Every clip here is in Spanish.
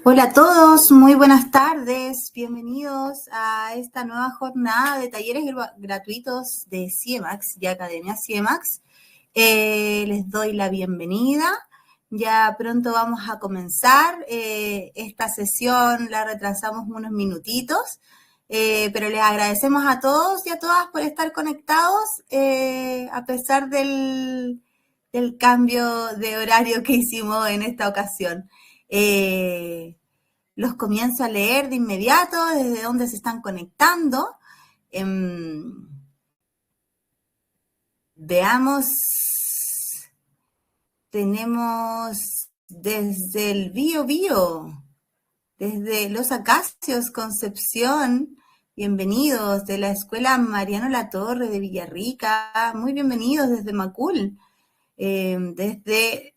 Hola a todos, muy buenas tardes, bienvenidos a esta nueva jornada de talleres gratuitos de CIEMAX y Academia CIEMAX. Les doy la bienvenida, ya pronto vamos a comenzar, esta sesión la retrasamos unos minutitos, pero les agradecemos a todos y a todas por estar conectados a pesar del cambio de horario que hicimos en esta ocasión. Los comienzo a leer de inmediato, desde donde se están conectando. Veamos, tenemos desde el Bío, desde Los Acacios, Concepción, bienvenidos, de la Escuela Mariano Latorre de Villarrica, muy bienvenidos desde Macul, desde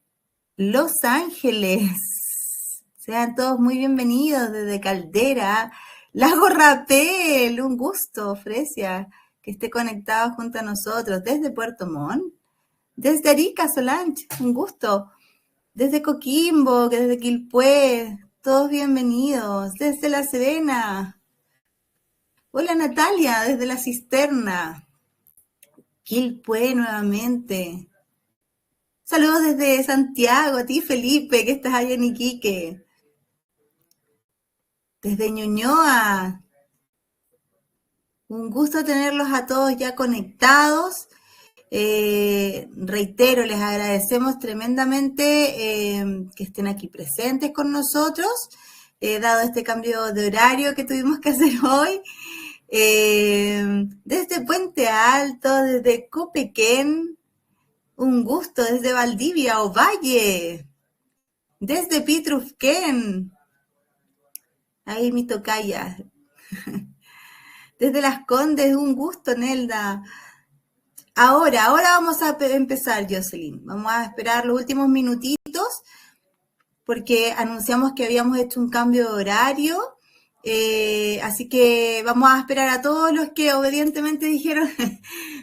Los Ángeles, sean todos muy bienvenidos desde Caldera, Lago Rapel, un gusto, Fresia, que esté conectado junto a nosotros, desde Puerto Montt, desde Arica, Solange, un gusto, desde Coquimbo, desde Quilpué, todos bienvenidos, desde La Serena, hola Natalia, desde La Cisterna, Quilpué nuevamente. Saludos desde Santiago, a ti Felipe, que estás allá en Iquique. Desde Ñuñoa. Un gusto tenerlos a todos ya conectados. Reitero, les agradecemos tremendamente que estén aquí presentes con nosotros, dado este cambio de horario que tuvimos que hacer hoy. Desde Puente Alto, desde Copequén, un gusto, desde Valdivia, Ovalle, desde Pitrufquén, ahí mi tocaya, desde Las Condes, un gusto, Nelda. Ahora vamos a empezar, Jocelyn. Vamos a esperar los últimos minutitos porque anunciamos que habíamos hecho un cambio de horario. Así que vamos a esperar a todos los que obedientemente dijeron,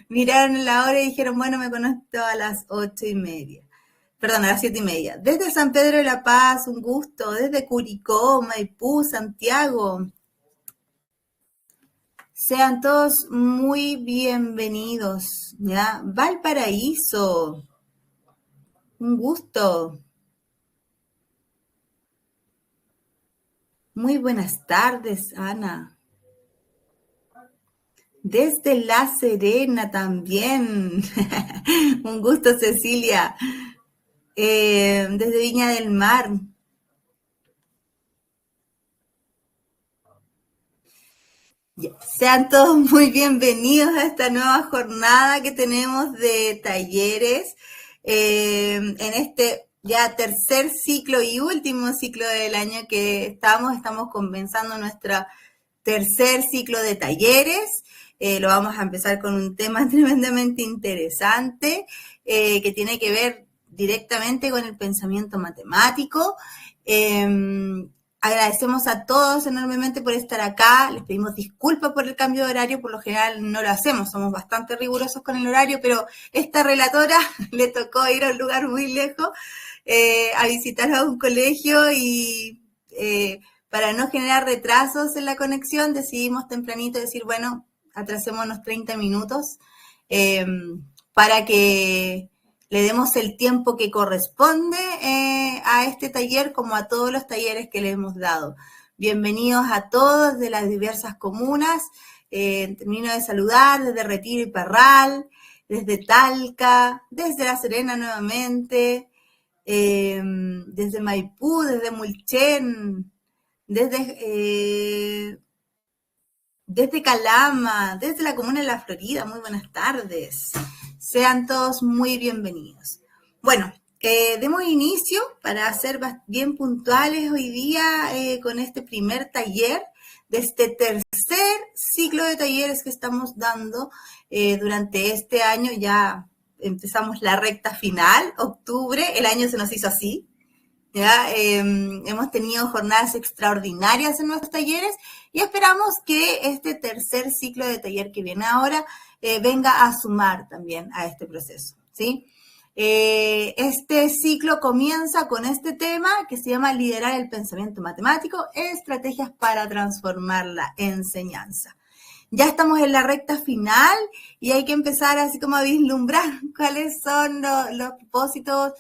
miraron la hora y dijeron, bueno, me conecto a las 8:30. Perdón, a las 7:30. Desde San Pedro de la Paz, un gusto. Desde Curicó, Maipú, Santiago. Sean todos muy bienvenidos, ¿ya? Valparaíso, un gusto. Muy buenas tardes, Ana. Desde La Serena también. Un gusto, Cecilia. Desde Viña del Mar. Sean todos muy bienvenidos a esta nueva jornada que tenemos de talleres en este ya tercer ciclo y último ciclo del año que estamos comenzando nuestro tercer ciclo de talleres. Lo vamos a empezar con un tema tremendamente interesante que tiene que ver directamente con el pensamiento matemático. Agradecemos a todos enormemente por estar acá, les pedimos disculpas por el cambio de horario, por lo general no lo hacemos, somos bastante rigurosos con el horario, pero esta relatora le tocó ir a un lugar muy lejos a visitar a un colegio y para no generar retrasos en la conexión decidimos tempranito decir, bueno, atrasémonos 30 minutos para que le demos el tiempo que corresponde a este taller como a todos los talleres que le hemos dado. Bienvenidos a todos de las diversas comunas. Termino de saludar desde Retiro y Parral, desde Talca, desde La Serena nuevamente, desde Maipú, desde Mulchen, desde Calama, desde la comuna de La Florida. Muy buenas tardes. Sean todos muy bienvenidos. Bueno, demos inicio para ser bien puntuales hoy día con este primer taller de este tercer ciclo de talleres que estamos dando durante este año. Ya empezamos la recta final, octubre, el año se nos hizo así. ¿Ya? Hemos tenido jornadas extraordinarias en nuestros talleres y esperamos que este tercer ciclo de taller que viene ahora venga a sumar también a este proceso, ¿sí? Este ciclo comienza con este tema que se llama Liderar el pensamiento matemático, estrategias para transformar la enseñanza. Ya estamos en la recta final y hay que empezar así como a vislumbrar cuáles son los propósitos,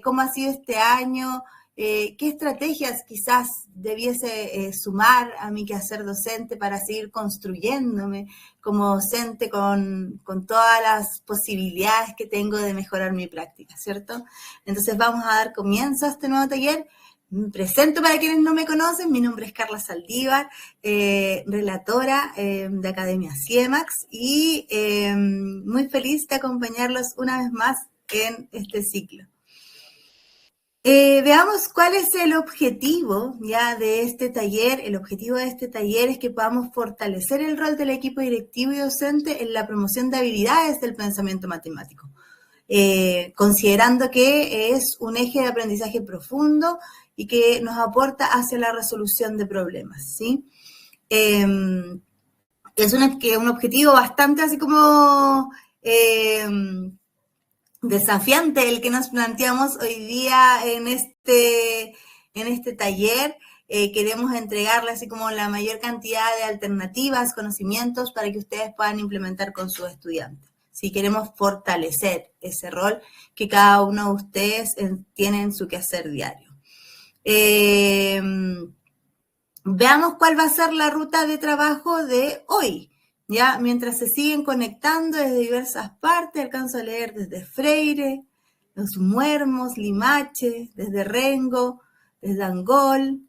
cómo ha sido este año, qué estrategias quizás debiese sumar a mi quehacer docente para seguir construyéndome como docente con todas las posibilidades que tengo de mejorar mi práctica, ¿cierto? Entonces vamos a dar comienzo a este nuevo taller. Me presento para quienes no me conocen, mi nombre es Carla Saldívar, relatora de Academia CIEMAX y muy feliz de acompañarlos una vez más en este ciclo. Veamos cuál es el objetivo ya de este taller. El objetivo de este taller es que podamos fortalecer el rol del equipo directivo y docente en la promoción de habilidades del pensamiento matemático, considerando que es un eje de aprendizaje profundo y que nos aporta hacia la resolución de problemas, ¿sí? Es un objetivo bastante así como desafiante el que nos planteamos hoy día en este taller. Queremos entregarle así como la mayor cantidad de alternativas, conocimientos para que ustedes puedan implementar con sus estudiantes. Si queremos fortalecer ese rol que cada uno de ustedes tiene en su quehacer diario. Veamos cuál va a ser la ruta de trabajo de hoy. Ya, mientras se siguen conectando desde diversas partes, alcanzo a leer desde Freire, Los Muermos, Limache, desde Rengo, desde Angol,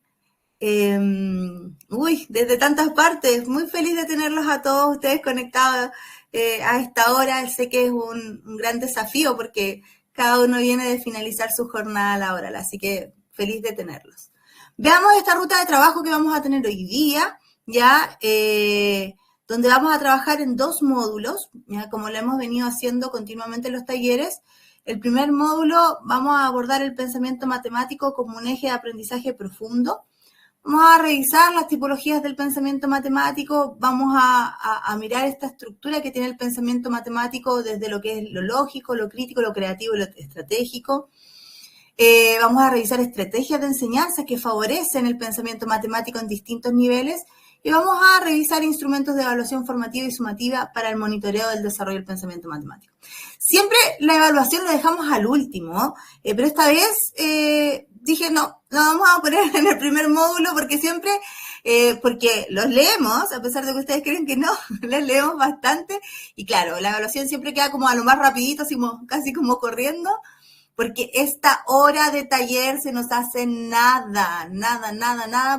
desde tantas partes. Muy feliz de tenerlos a todos ustedes conectados a esta hora. Sé que es un gran desafío porque cada uno viene de finalizar su jornada laboral, así que feliz de tenerlos. Veamos esta ruta de trabajo que vamos a tener hoy día, ya, donde vamos a trabajar en 2 módulos, ya, como lo hemos venido haciendo continuamente en los talleres. El primer módulo vamos a abordar el pensamiento matemático como un eje de aprendizaje profundo. Vamos a revisar las tipologías del pensamiento matemático, vamos a mirar esta estructura que tiene el pensamiento matemático desde lo que es lo lógico, lo crítico, lo creativo y lo estratégico. Vamos a revisar estrategias de enseñanza que favorecen el pensamiento matemático en distintos niveles y vamos a revisar instrumentos de evaluación formativa y sumativa para el monitoreo del desarrollo del pensamiento matemático. Siempre la evaluación la dejamos al último, pero esta vez dije no vamos a poner en el primer módulo porque siempre, porque los leemos, a pesar de que ustedes creen que no, los leemos bastante y claro, la evaluación siempre queda como a lo más rapidito, así como, casi como corriendo, porque esta hora de taller se nos hace nada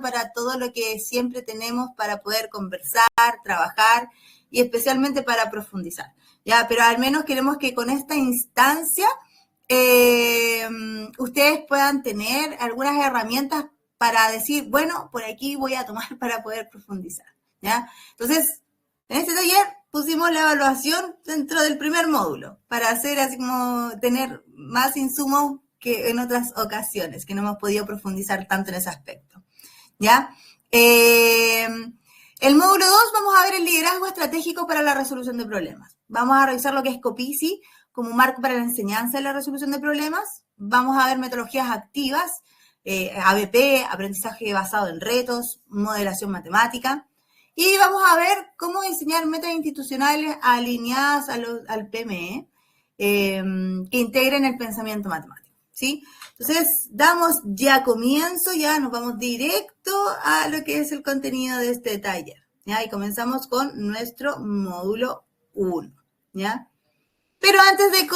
para todo lo que siempre tenemos para poder conversar, trabajar y especialmente para profundizar. Ya, pero al menos queremos que con esta instancia ustedes puedan tener algunas herramientas para decir, bueno, por aquí voy a tomar para poder profundizar. ¿Ya? Entonces, en este taller pusimos la evaluación dentro del primer módulo para hacer así como tener más insumos que en otras ocasiones, que no hemos podido profundizar tanto en ese aspecto. ¿Ya? El módulo 2 vamos a ver el liderazgo estratégico para la resolución de problemas. Vamos a revisar lo que es COPICI como marco para la enseñanza y la resolución de problemas. Vamos a ver metodologías activas, ABP, aprendizaje basado en retos, modelación matemática. Y vamos a ver cómo diseñar metas institucionales alineadas al PME que integren el pensamiento matemático, ¿sí? Entonces, damos ya comienzo, ya nos vamos directo a lo que es el contenido de este taller, ¿ya? Y comenzamos con nuestro módulo 1, ¿ya? Pero antes de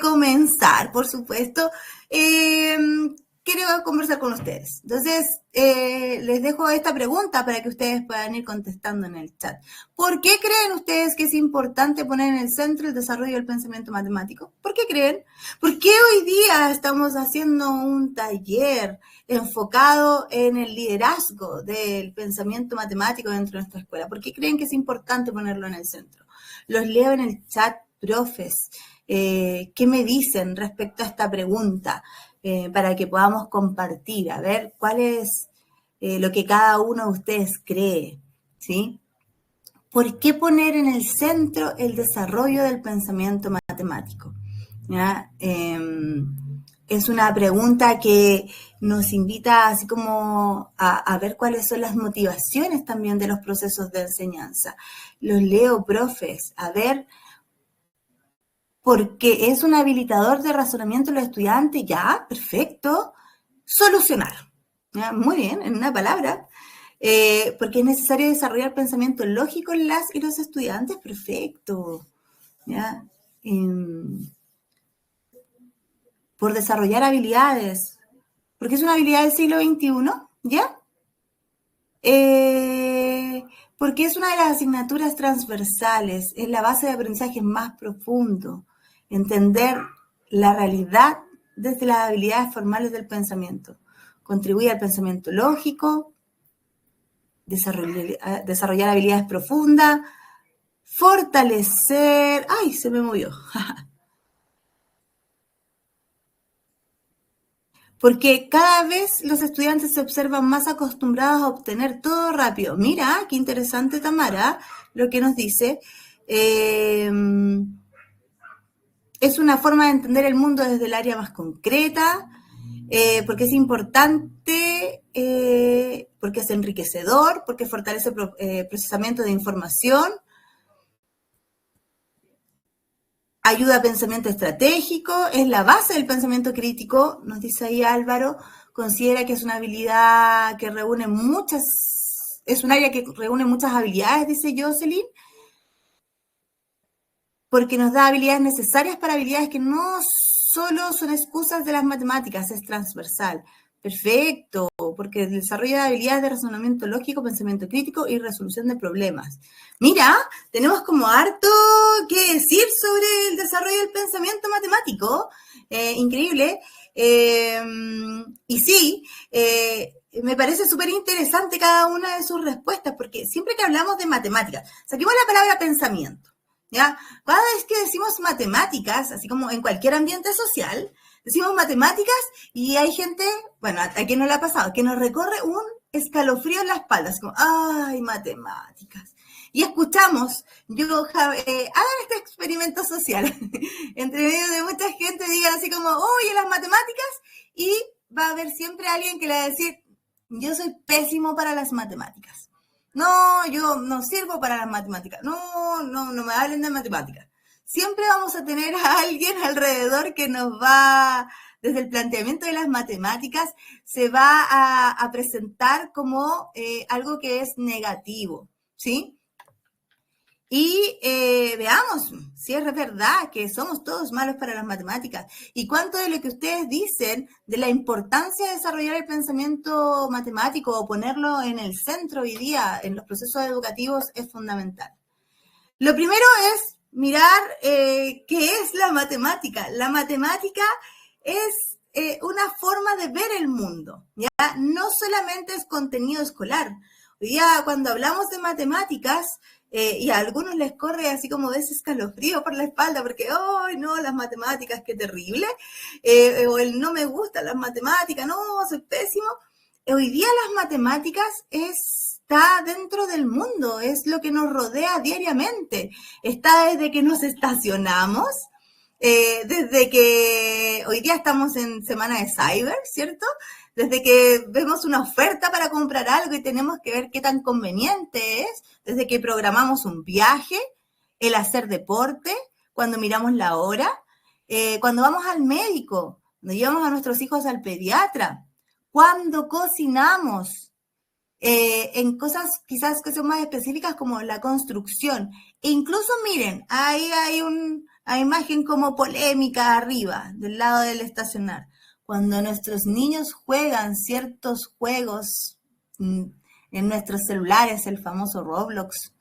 comenzar, por supuesto, quiero conversar con ustedes. Entonces, les dejo esta pregunta para que ustedes puedan ir contestando en el chat. ¿Por qué creen ustedes que es importante poner en el centro el desarrollo del pensamiento matemático? ¿Por qué creen? ¿Por qué hoy día estamos haciendo un taller enfocado en el liderazgo del pensamiento matemático dentro de nuestra escuela? ¿Por qué creen que es importante ponerlo en el centro? Los leo en el chat, profes. ¿Qué me dicen respecto a esta pregunta? Para que podamos compartir, a ver cuál es lo que cada uno de ustedes cree, ¿sí? ¿Por qué poner en el centro el desarrollo del pensamiento matemático? ¿ya? Es una pregunta que nos invita así como a ver cuáles son las motivaciones también de los procesos de enseñanza. Los leo, profes, a ver, porque es un habilitador de razonamiento de los estudiantes, ya, perfecto. Solucionar, ¿ya? Muy bien, en una palabra. Porque es necesario desarrollar pensamiento lógico en las y los estudiantes, perfecto. ¿Ya? Por desarrollar habilidades, porque es una habilidad del siglo XXI, ¿ya? Porque es una de las asignaturas transversales, es la base de aprendizaje más profundo, entender la realidad desde las habilidades formales del pensamiento, contribuye al pensamiento lógico, desarrollar habilidades profundas, fortalecer, ¡ay, se me movió! Porque cada vez los estudiantes se observan más acostumbrados a obtener todo rápido. Mira, qué interesante, Tamara, lo que nos dice. Eh, es una forma de entender el mundo desde el área más concreta, porque es importante, porque es enriquecedor, porque fortalece procesamiento de información, ayuda a pensamiento estratégico, es la base del pensamiento crítico, nos dice ahí Álvaro, considera que es una habilidad que reúne muchas, es un área que reúne muchas habilidades, dice Jocelyn, porque nos da habilidades necesarias para habilidades que no solo son excusas de las matemáticas, es transversal. Perfecto, porque desarrolla habilidades de razonamiento lógico, pensamiento crítico y resolución de problemas. Mira, tenemos como harto que decir sobre el desarrollo del pensamiento matemático. Increíble. Y sí, me parece súper interesante cada una de sus respuestas, porque siempre que hablamos de matemáticas, saquemos la palabra pensamiento. ¿Ya? Cada vez que decimos matemáticas, así como en cualquier ambiente social, decimos matemáticas y hay gente, bueno, a quien no le ha pasado, que nos recorre un escalofrío en la espalda, así como, ay, matemáticas. Y escuchamos, hagan este experimento social, entre medio de mucha gente digan así como, oye, las matemáticas, y va a haber siempre alguien que le va a decir, yo soy pésimo para las matemáticas. No, yo no sirvo para las matemáticas. No me hablen de matemáticas. Siempre vamos a tener a alguien alrededor que nos va, desde el planteamiento de las matemáticas, se va a presentar como algo que es negativo, ¿sí? Y veamos si es verdad que somos todos malos para las matemáticas y cuánto de lo que ustedes dicen de la importancia de desarrollar el pensamiento matemático o ponerlo en el centro hoy día en los procesos educativos es fundamental. Lo primero es mirar qué es la matemática. La matemática es una forma de ver el mundo, ¿ya? No solamente es contenido escolar. Hoy día cuando hablamos de matemáticas, y a algunos les corre así como ese escalofrío por la espalda, porque, ¡ay, no, las matemáticas, qué terrible! O el no me gustan las matemáticas, no, soy pésimo. Hoy día las matemáticas está dentro del mundo, es lo que nos rodea diariamente. Está desde que nos estacionamos, desde que hoy día estamos en semana de cyber, ¿cierto? Desde que vemos una oferta para comprar algo y tenemos que ver qué tan conveniente es, desde que programamos un viaje, el hacer deporte, cuando miramos la hora, cuando vamos al médico, cuando llevamos a nuestros hijos al pediatra, cuando cocinamos, en cosas quizás que son más específicas como la construcción. E incluso miren, ahí hay una imagen como polémica arriba, del lado del estacionar. Cuando nuestros niños juegan ciertos juegos en nuestros celulares, el famoso Roblox,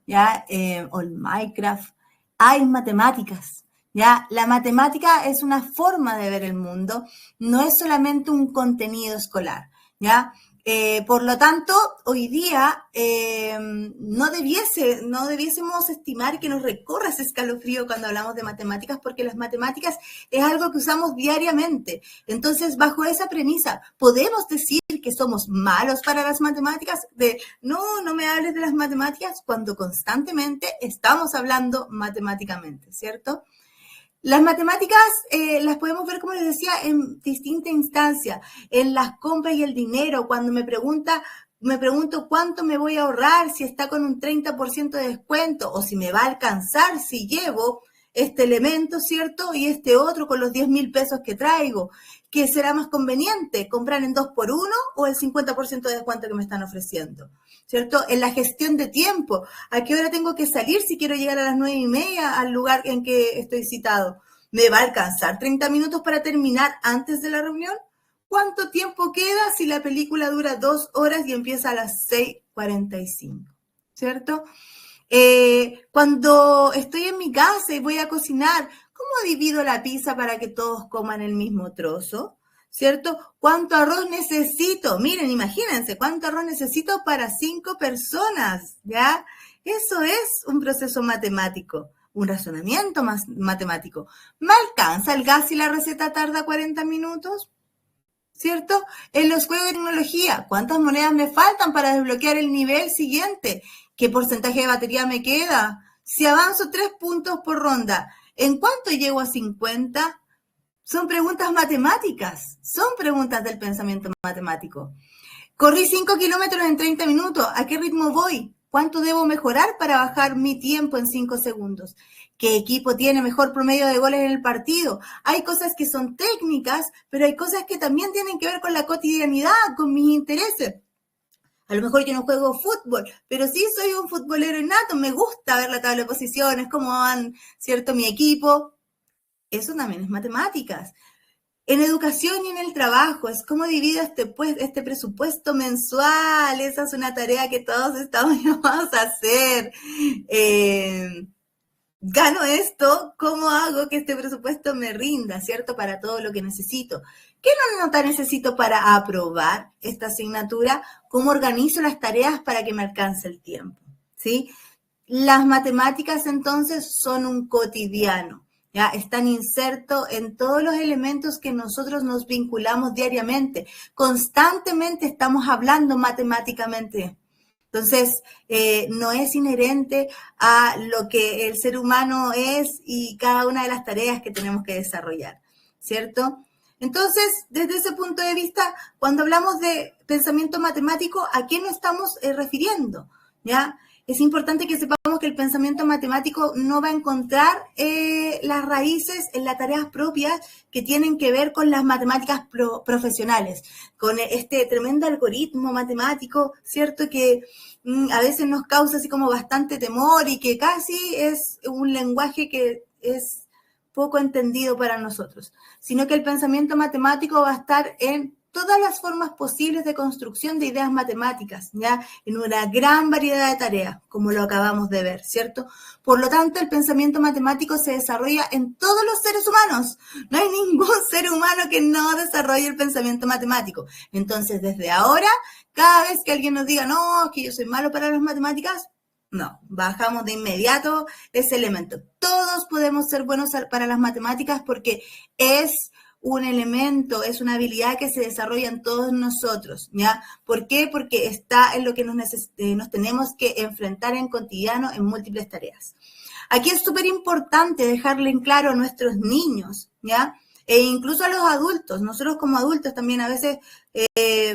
¿ya? O el Minecraft, hay matemáticas. ¿Ya? La matemática es una forma de ver el mundo, no es solamente un contenido escolar. ¿Ya? Por lo tanto, hoy día no debiésemos estimar que nos recorra ese escalofrío cuando hablamos de matemáticas, porque las matemáticas es algo que usamos diariamente. Entonces, bajo esa premisa, ¿podemos decir que somos malos para las matemáticas? No me hables de las matemáticas cuando constantemente estamos hablando matemáticamente, ¿cierto? Las matemáticas las podemos ver, como les decía, en distintas instancias, en las compras y el dinero. Cuando me pregunto cuánto me voy a ahorrar si está con un 30% de descuento o si me va a alcanzar si llevo este elemento, ¿cierto? Y este otro con los 10.000 pesos que traigo. ¿Qué será más conveniente? ¿Comprar en 2x1 o el 50% de descuento que me están ofreciendo? ¿Cierto? En la gestión de tiempo. ¿A qué hora tengo que salir si quiero llegar a las 9:30 al lugar en que estoy citado? ¿Me va a alcanzar 30 minutos para terminar antes de la reunión? ¿Cuánto tiempo queda si la película dura 2 horas y empieza a las 6:45? ¿Cierto? Cuando estoy en mi casa y voy a cocinar, ¿cómo divido la pizza para que todos coman el mismo trozo? ¿Cierto? ¿Cuánto arroz necesito? Miren, imagínense, ¿cuánto arroz necesito para 5 personas? ¿Ya? Eso es un proceso matemático, un razonamiento matemático. ¿Me alcanza el gas y la receta tarda 40 minutos? ¿Cierto? En los juegos de tecnología, ¿cuántas monedas me faltan para desbloquear el nivel siguiente? ¿Qué porcentaje de batería me queda? Si avanzo 3 puntos por ronda, ¿en cuánto llego a 50? Son preguntas matemáticas, son preguntas del pensamiento matemático. Corrí 5 kilómetros en 30 minutos, ¿a qué ritmo voy? ¿Cuánto debo mejorar para bajar mi tiempo en 5 segundos? ¿Qué equipo tiene mejor promedio de goles en el partido? Hay cosas que son técnicas, pero hay cosas que también tienen que ver con la cotidianidad, con mis intereses. A lo mejor yo no juego fútbol, pero sí soy un futbolero innato, me gusta ver la tabla de posiciones, cómo van, ¿cierto?, mi equipo. Eso también es matemáticas. En educación y en el trabajo, es cómo divido este presupuesto mensual. Esa es una tarea que todos estamos llamados a hacer. Gano esto, ¿cómo hago que este presupuesto me rinda, ¿cierto? Para todo lo que necesito. ¿Qué nota necesito para aprobar esta asignatura? ¿Cómo organizo las tareas para que me alcance el tiempo? ¿Sí? Las matemáticas, entonces, son un cotidiano. ¿Ya? Están insertos en todos los elementos que nosotros nos vinculamos diariamente. Constantemente estamos hablando matemáticamente. Entonces, no es inherente a lo que el ser humano es y cada una de las tareas que tenemos que desarrollar, ¿cierto? Entonces, desde ese punto de vista, cuando hablamos de pensamiento matemático, ¿a qué nos estamos refiriendo? ¿Ya? Es importante que sepamos que el pensamiento matemático no va a encontrar las raíces en las tareas propias que tienen que ver con las matemáticas profesionales, con este tremendo algoritmo matemático, ¿cierto? Que a veces nos causa así como bastante temor y que casi es un lenguaje que es poco entendido para nosotros, sino que el pensamiento matemático va a estar en todas las formas posibles de construcción de ideas matemáticas, ¿ya? En una gran variedad de tareas, como lo acabamos de ver, ¿cierto? Por lo tanto, el pensamiento matemático se desarrolla en todos los seres humanos. No hay ningún ser humano que no desarrolle el pensamiento matemático. Entonces, desde ahora, cada vez que alguien nos diga, no, que yo soy malo para las matemáticas, no, bajamos de inmediato ese elemento. Todos podemos ser buenos para las matemáticas porque es un elemento, es una habilidad que se desarrolla en todos nosotros, ¿ya? ¿Por qué? Porque está en lo que nos tenemos que enfrentar en cotidiano en múltiples tareas. Aquí es súper importante dejarle en claro a nuestros niños, ¿ya? E incluso a los adultos, nosotros como adultos también a veces,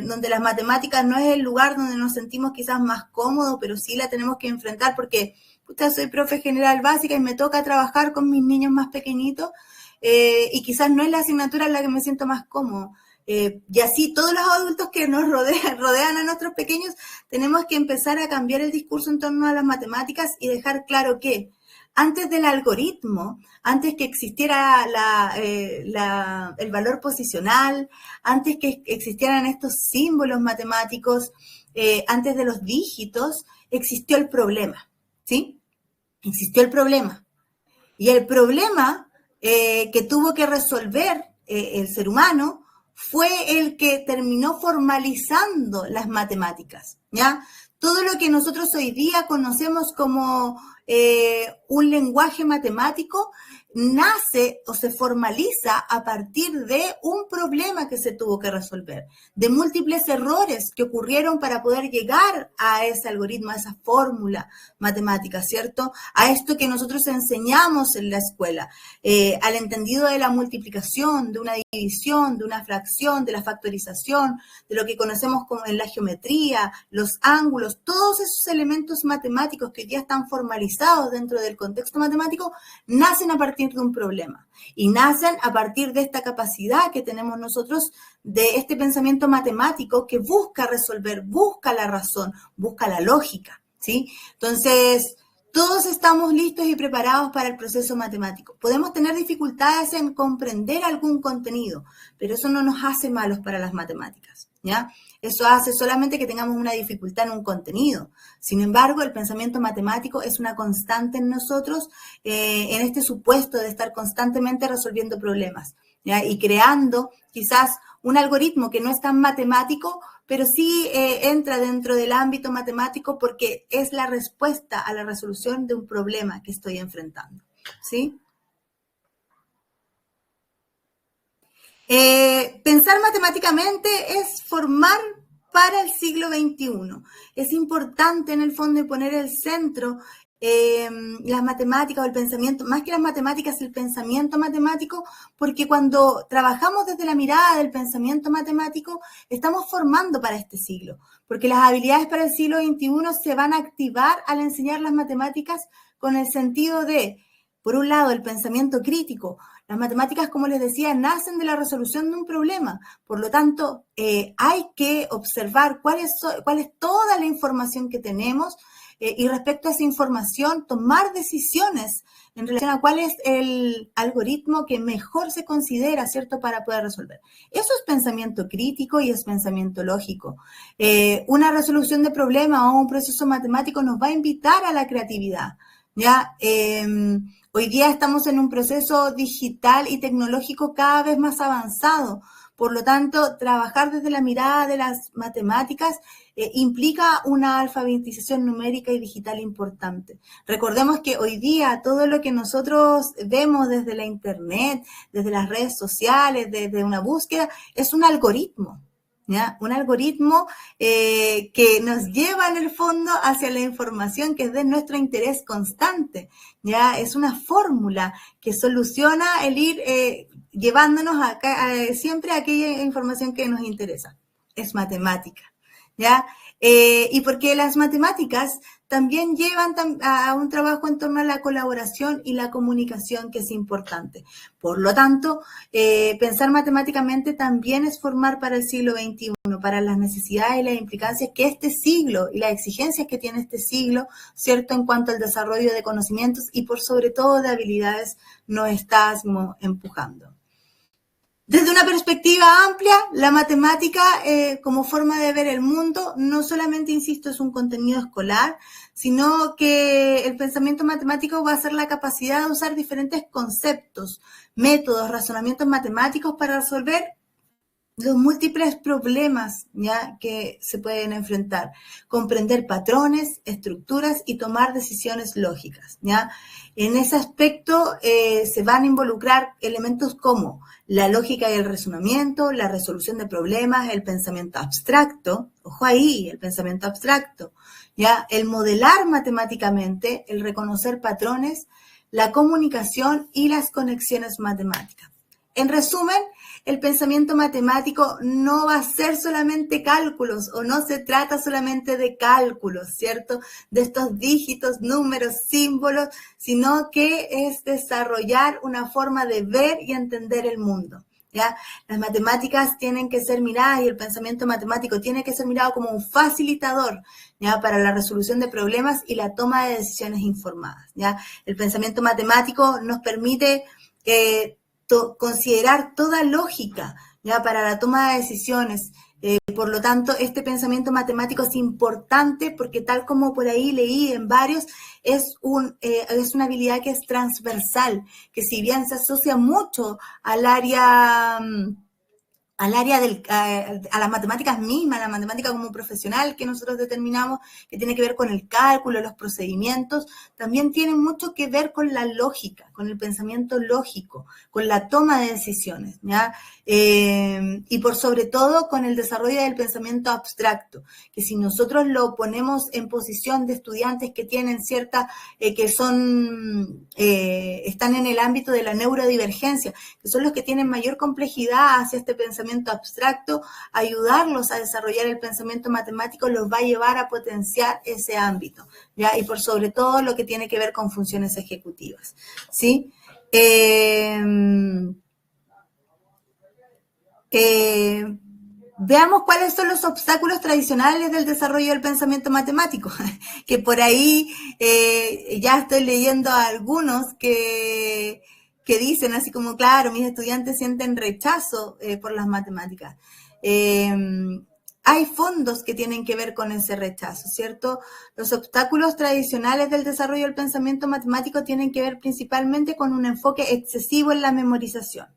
donde las matemáticas no es el lugar donde nos sentimos quizás más cómodos, pero sí la tenemos que enfrentar porque, puta, soy profe general básica y me toca trabajar con mis niños más pequeñitos, y quizás no es la asignatura en la que me siento más cómodo. Y así todos los adultos que nos rodean a nuestros pequeños, tenemos que empezar a cambiar el discurso en torno a las matemáticas y dejar claro que antes del algoritmo, antes que existiera el valor posicional, antes que existieran estos símbolos matemáticos, antes de los dígitos, existió el problema, ¿sí? Existió el problema. Y el problema que tuvo que resolver el ser humano fue el que terminó formalizando las matemáticas, ¿ya? Todo lo que nosotros hoy día conocemos como un lenguaje matemático nace o se formaliza a partir de un problema que se tuvo que resolver, de múltiples errores que ocurrieron para poder llegar a ese algoritmo, a esa fórmula matemática, ¿cierto? A esto que nosotros enseñamos en la escuela, al entendido de la multiplicación, de una división, de una fracción, de la factorización, de lo que conocemos como en la geometría, los ángulos, todos esos elementos matemáticos que ya están formalizados dentro del contexto matemático, nacen a partir de un problema y nacen a partir de esta capacidad que tenemos nosotros de este pensamiento matemático que busca resolver, busca la razón, busca la lógica, ¿sí? Entonces, todos estamos listos y preparados para el proceso matemático. Podemos tener dificultades en comprender algún contenido, pero eso no nos hace malos para las matemáticas, ¿ya? Eso hace solamente que tengamos una dificultad en un contenido. Sin embargo, el pensamiento matemático es una constante en nosotros, en este supuesto de estar constantemente resolviendo problemas, ¿ya? Y creando quizás un algoritmo que no es tan matemático, pero sí entra dentro del ámbito matemático porque es la respuesta a la resolución de un problema que estoy enfrentando, ¿sí? Pensar matemáticamente es formar para el siglo XXI. Es importante en el fondo poner el centro las matemáticas o el pensamiento, más que las matemáticas, el pensamiento matemático, porque cuando trabajamos desde la mirada del pensamiento matemático, estamos formando para este siglo, porque las habilidades para el siglo XXI se van a activar al enseñar las matemáticas con el sentido de, por un lado, el pensamiento crítico. Las matemáticas, como les decía, nacen de la resolución de un problema. Por lo tanto, hay que observar cuál es toda la información que tenemos y respecto a esa información, tomar decisiones en relación a cuál es el algoritmo que mejor se considera, ¿cierto?, para poder resolver. Eso es pensamiento crítico y es pensamiento lógico. Una resolución de problema o un proceso matemático nos va a invitar a la creatividad, ¿ya? Hoy día estamos en un proceso digital y tecnológico cada vez más avanzado. Por lo tanto, trabajar desde la mirada de las matemáticas implica una alfabetización numérica y digital importante. Recordemos que hoy día todo lo que nosotros vemos desde la internet, desde las redes sociales, desde una búsqueda, es un algoritmo. ¿Ya? Un algoritmo que nos lleva en el fondo hacia la información que es de nuestro interés constante. ¿Ya? Es una fórmula que soluciona el ir llevándonos siempre a aquella información que nos interesa. Es matemática. ¿Ya? Y porque las matemáticas también llevan a un trabajo en torno a la colaboración y la comunicación, que es importante. Por lo tanto, pensar matemáticamente también es formar para el siglo XXI, para las necesidades y las implicancias que este siglo y las exigencias que tiene este siglo, ¿cierto?, en cuanto al desarrollo de conocimientos y por sobre todo de habilidades, nos está empujando. Desde una perspectiva amplia, la matemática como forma de ver el mundo no solamente, insisto, es un contenido escolar, sino que el pensamiento matemático va a ser la capacidad de usar diferentes conceptos, métodos, razonamientos matemáticos para resolver los múltiples problemas, ¿ya?, que se pueden enfrentar, comprender patrones, estructuras y tomar decisiones lógicas, ¿ya? En ese aspecto se van a involucrar elementos como la lógica y el razonamiento, la resolución de problemas, el pensamiento abstracto, ojo ahí, el pensamiento abstracto, ¿ya? El modelar matemáticamente, el reconocer patrones, la comunicación y las conexiones matemáticas. En resumen, el pensamiento matemático no va a ser solamente cálculos o no se trata solamente de cálculos, ¿cierto? De estos dígitos, números, símbolos, sino que es desarrollar una forma de ver y entender el mundo, ¿ya? Las matemáticas tienen que ser miradas y el pensamiento matemático tiene que ser mirado como un facilitador, ¿ya?, para la resolución de problemas y la toma de decisiones informadas, ¿ya? El pensamiento matemático nos permite considerar toda lógica, ¿ya?, para la toma de decisiones. Por lo tanto, este pensamiento matemático es importante porque tal como por ahí leí en varios, es una habilidad que es transversal, que si bien se asocia mucho al área al área a las matemáticas mismas, la matemática como profesional que nosotros determinamos, que tiene que ver con el cálculo, los procedimientos, también tiene mucho que ver con la lógica, con el pensamiento lógico, con la toma de decisiones, ¿ya? Y por sobre todo con el desarrollo del pensamiento abstracto, que si nosotros lo ponemos en posición de estudiantes que tienen cierta, que son, están en el ámbito de la neurodivergencia, que son los que tienen mayor complejidad hacia este pensamiento abstracto, ayudarlos a desarrollar el pensamiento matemático los va a llevar a potenciar ese ámbito, ¿ya? Y por sobre todo lo que tiene que ver con funciones ejecutivas, ¿sí? Veamos cuáles son los obstáculos tradicionales del desarrollo del pensamiento matemático, que por ahí ya estoy leyendo a algunos que dicen así como, claro, mis estudiantes sienten rechazo por las matemáticas. Hay fondos que tienen que ver con ese rechazo, ¿cierto? Los obstáculos tradicionales del desarrollo del pensamiento matemático tienen que ver principalmente con un enfoque excesivo en la memorización.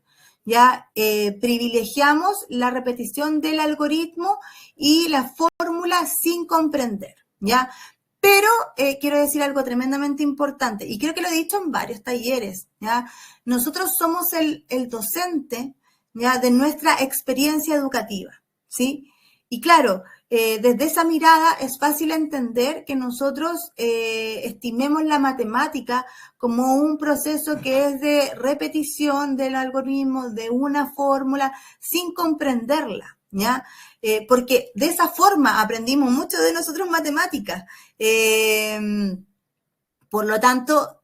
Ya privilegiamos la repetición del algoritmo y la fórmula sin comprender, ¿ya? Pero quiero decir algo tremendamente importante, y creo que lo he dicho en varios talleres, ¿ya? Nosotros somos el docente, ¿ya? De nuestra experiencia educativa, ¿sí? Y claro, desde esa mirada es fácil entender que nosotros estimemos la matemática como un proceso que es de repetición del algoritmo, de una fórmula, sin comprenderla, ¿ya? Porque de esa forma aprendimos mucho de nosotros matemáticas. Por lo tanto,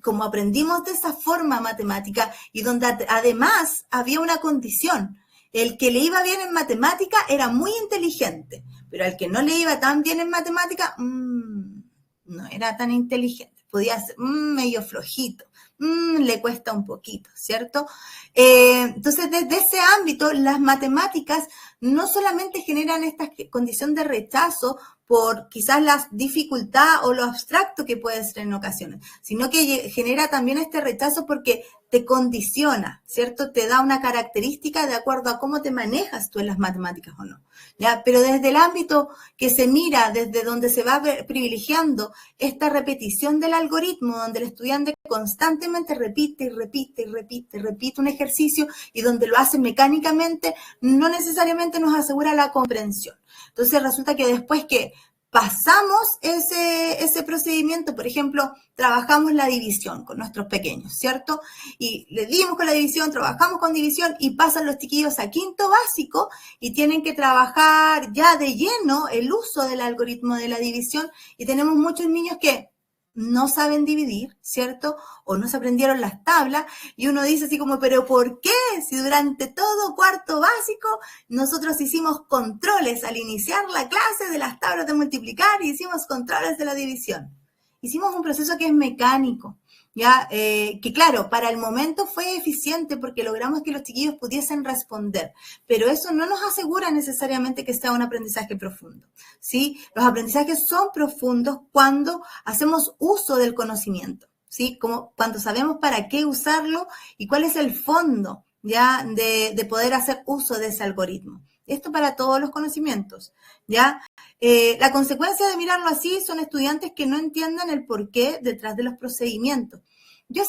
como aprendimos de esa forma matemática y donde además había una condición, el que le iba bien en matemática era muy inteligente, pero al que no le iba tan bien en matemática, no era tan inteligente, podía ser medio flojito, le cuesta un poquito, ¿cierto? Entonces, desde ese ámbito, las matemáticas no solamente generan esta condición de rechazo por quizás la dificultad o lo abstracto que puede ser en ocasiones, sino que genera también este rechazo porque te condiciona, ¿cierto? Te da una característica de acuerdo a cómo te manejas tú en las matemáticas o no, ¿ya? Pero desde el ámbito que se mira, desde donde se va privilegiando esta repetición del algoritmo, donde el estudiante constantemente repite y repite y repite y repite un ejercicio y donde lo hace mecánicamente, no necesariamente nos asegura la comprensión. Entonces resulta que después que pasamos ese procedimiento, por ejemplo, trabajamos la división con nuestros pequeños, ¿cierto? Y le dimos con la división, trabajamos con división y pasan los chiquillos a quinto básico y tienen que trabajar ya de lleno el uso del algoritmo de la división y tenemos muchos niños que no saben dividir, ¿cierto? O no se aprendieron las tablas y uno dice así como, pero ¿por qué? Si durante todo cuarto básico nosotros hicimos controles al iniciar la clase de las tablas de multiplicar y hicimos controles de la división. Hicimos un proceso que es mecánico, ya que claro, para el momento fue eficiente porque logramos que los chiquillos pudiesen responder, pero eso no nos asegura necesariamente que sea un aprendizaje profundo, ¿sí? Los aprendizajes son profundos cuando hacemos uso del conocimiento, ¿sí? Como cuando sabemos para qué usarlo y cuál es el fondo, ya, de poder hacer uso de ese algoritmo. Esto para todos los conocimientos, ¿ya? La consecuencia de mirarlo así son estudiantes que no entienden el porqué detrás de los procedimientos. Yo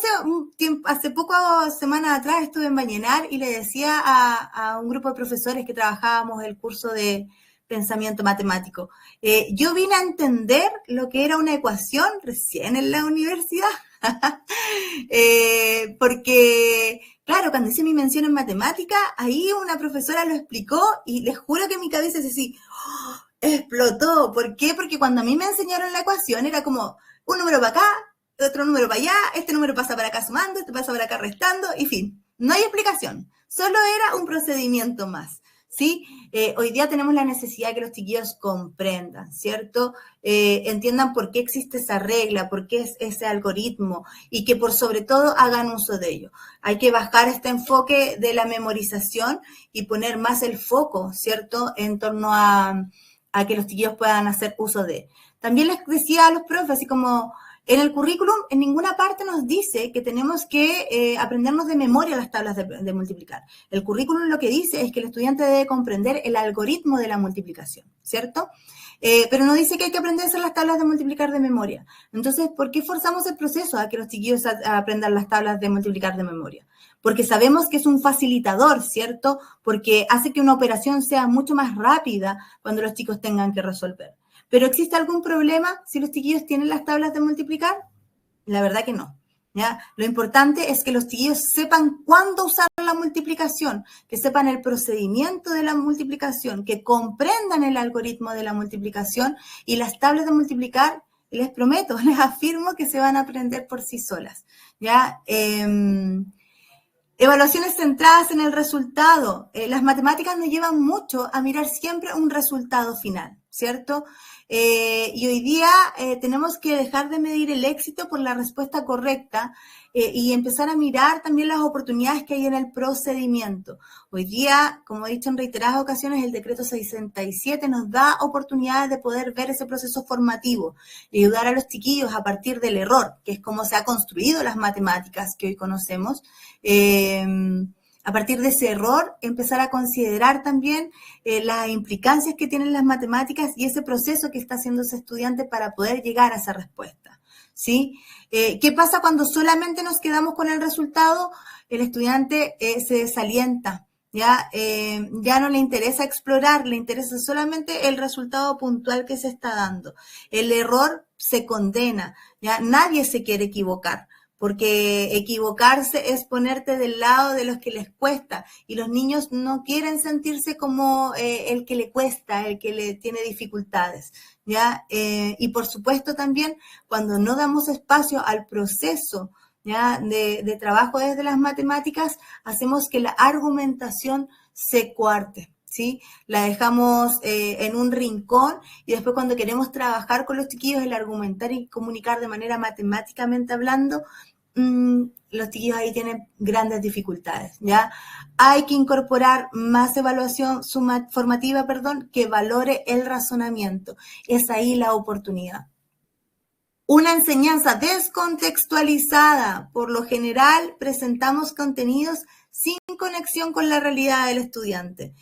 hace poco, semanas atrás, estuve en Vallenar y le decía a un grupo de profesores que trabajábamos el curso de pensamiento matemático, yo vine a entender lo que era una ecuación recién en la universidad, porque claro, cuando hice mi mención en matemática, ahí una profesora lo explicó y les juro que mi cabeza es así, ¡oh! Explotó. ¿Por qué? Porque cuando a mí me enseñaron la ecuación era como un número para acá, otro número para allá, este número pasa para acá sumando, este pasa para acá restando, y fin. No hay explicación, solo era un procedimiento más, ¿sí? Hoy día tenemos la necesidad de que los chiquillos comprendan, ¿cierto? Entiendan por qué existe esa regla, por qué es ese algoritmo y que por sobre todo hagan uso de ello. Hay que bajar este enfoque de la memorización y poner más el foco, ¿cierto? En torno a que los chiquillos puedan hacer uso de. También les decía a los profes, así como, En el currículum, en ninguna parte nos dice que tenemos que aprendernos de memoria las tablas de multiplicar. El currículum lo que dice es que el estudiante debe comprender el algoritmo de la multiplicación, ¿cierto? Pero no dice que hay que aprenderse las tablas de multiplicar de memoria. Entonces, ¿por qué forzamos el proceso a que los chiquillos aprendan las tablas de multiplicar de memoria? Porque sabemos que es un facilitador, ¿cierto? Porque hace que una operación sea mucho más rápida cuando los chicos tengan que resolver. ¿Pero existe algún problema si los chiquillos tienen las tablas de multiplicar? La verdad que no. ¿Ya? Lo importante es que los chiquillos sepan cuándo usar la multiplicación, que sepan el procedimiento de la multiplicación, que comprendan el algoritmo de la multiplicación y las tablas de multiplicar, les prometo, les afirmo que se van a aprender por sí solas. ¿Ya? Evaluaciones centradas en el resultado. Las matemáticas nos llevan mucho a mirar siempre un resultado final, ¿cierto? Y hoy día tenemos que dejar de medir el éxito por la respuesta correcta y empezar a mirar también las oportunidades que hay en el procedimiento. Hoy día, como he dicho en reiteradas ocasiones, el decreto 67 nos da oportunidades de poder ver ese proceso formativo y ayudar a los chiquillos a partir del error, que es como se ha construido las matemáticas que hoy conocemos. A partir de ese error, empezar a considerar también las implicancias que tienen las matemáticas y ese proceso que está haciendo ese estudiante para poder llegar a esa respuesta, ¿sí? ¿Qué pasa cuando solamente nos quedamos con el resultado? El estudiante se desalienta, ¿ya? Ya no le interesa explorar, le interesa solamente el resultado puntual que se está dando. El error se condena, ¿ya? Nadie se quiere equivocar, porque equivocarse es ponerte del lado de los que les cuesta y los niños no quieren sentirse como el que le cuesta, el que le tiene dificultades, ¿ya? Y por supuesto también cuando no damos espacio al proceso, ¿ya? De trabajo desde las matemáticas, hacemos que la argumentación se cuarte, ¿sí? La dejamos en un rincón y después cuando queremos trabajar con los chiquillos, el argumentar y comunicar de manera matemáticamente hablando, los chiquillos ahí tienen grandes dificultades, ¿ya? Hay que incorporar más evaluación formativa, que valore el razonamiento. Es ahí la oportunidad. Una enseñanza descontextualizada. Por lo general, presentamos contenidos sin conexión con la realidad del estudiante.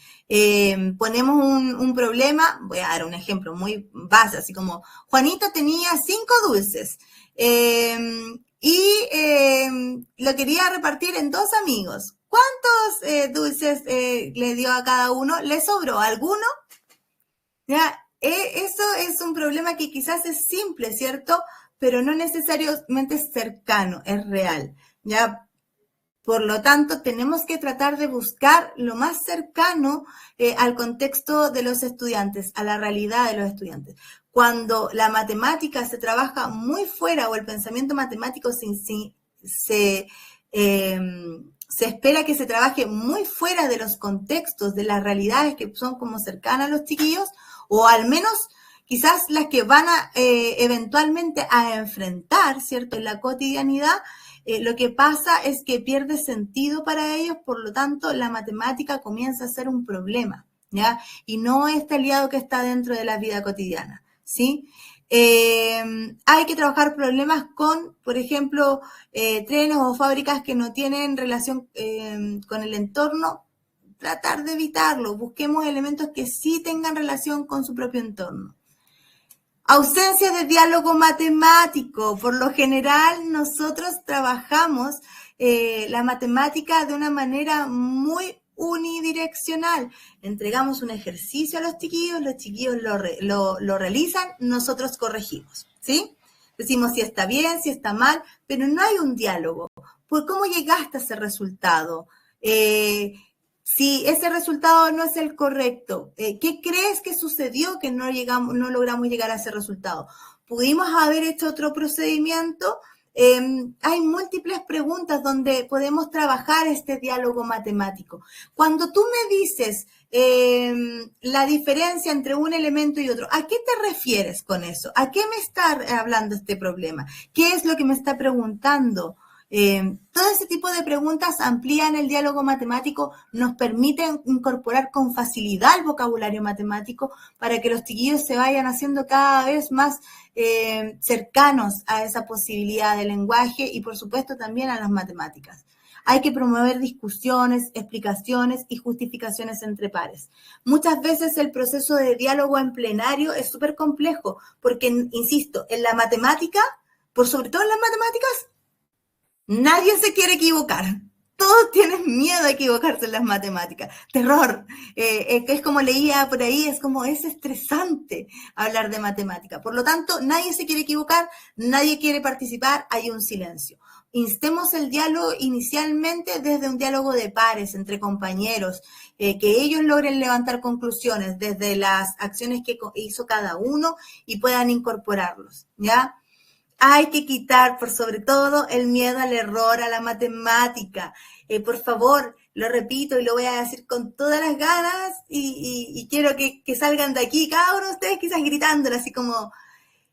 Ponemos un problema, voy a dar un ejemplo muy básico, así como Juanito tenía 5 dulces y lo quería repartir en 2 amigos. ¿Cuántos dulces le dio a cada uno? ¿Le sobró alguno? ¿Ya? Eso es un problema que quizás es simple, ¿cierto? Pero no necesariamente es cercano, es real, ¿ya? Por lo tanto, tenemos que tratar de buscar lo más cercano al contexto de los estudiantes, a la realidad de los estudiantes. Cuando la matemática se trabaja muy fuera o el pensamiento matemático se espera que se trabaje muy fuera de los contextos, de las realidades que son como cercanas a los chiquillos, o al menos quizás las que van a eventualmente a enfrentar, ¿cierto?, en la cotidianidad, lo que pasa es que pierde sentido para ellos, por lo tanto, la matemática comienza a ser un problema, ¿ya? Y no este aliado que está dentro de la vida cotidiana, ¿sí? Hay que trabajar problemas con, por ejemplo, trenes o fábricas que no tienen relación con el entorno, tratar de evitarlo. Busquemos elementos que sí tengan relación con su propio entorno. Ausencia de diálogo matemático. Por lo general, nosotros trabajamos la matemática de una manera muy unidireccional. Entregamos un ejercicio a los chiquillos lo realizan, nosotros corregimos, ¿sí? Decimos si está bien, si está mal, pero no hay un diálogo. ¿Por cómo llegaste a ese resultado? Si ese resultado no es el correcto, ¿qué crees que sucedió que no logramos llegar a ese resultado? ¿Pudimos haber hecho otro procedimiento? Hay múltiples preguntas donde podemos trabajar este diálogo matemático. Cuando tú me dices la diferencia entre un elemento y otro, ¿a qué te refieres con eso? ¿A qué me está hablando este problema? ¿Qué es lo que me está preguntando? Todo ese tipo de preguntas amplían el diálogo matemático, nos permiten incorporar con facilidad el vocabulario matemático para que los chiquillos se vayan haciendo cada vez más cercanos a esa posibilidad de lenguaje y por supuesto también a las matemáticas. Hay que promover discusiones, explicaciones y justificaciones entre pares. Muchas veces el proceso de diálogo en plenario es súper complejo porque, insisto, en la matemática, por sobre todo en las matemáticas, nadie se quiere equivocar. Todos tienen miedo a equivocarse en las matemáticas. Terror. Es como leía por ahí, es estresante hablar de matemática. Por lo tanto, nadie se quiere equivocar, nadie quiere participar, hay un silencio. Instemos el diálogo inicialmente desde un diálogo de pares, entre compañeros, que ellos logren levantar conclusiones desde las acciones que hizo cada uno y puedan incorporarlos, ¿ya? Hay que quitar, por sobre todo, el miedo al error, a la matemática. Por favor, lo repito y lo voy a decir con todas las ganas y quiero que salgan de aquí, cada uno de ustedes quizás gritándolo, así como,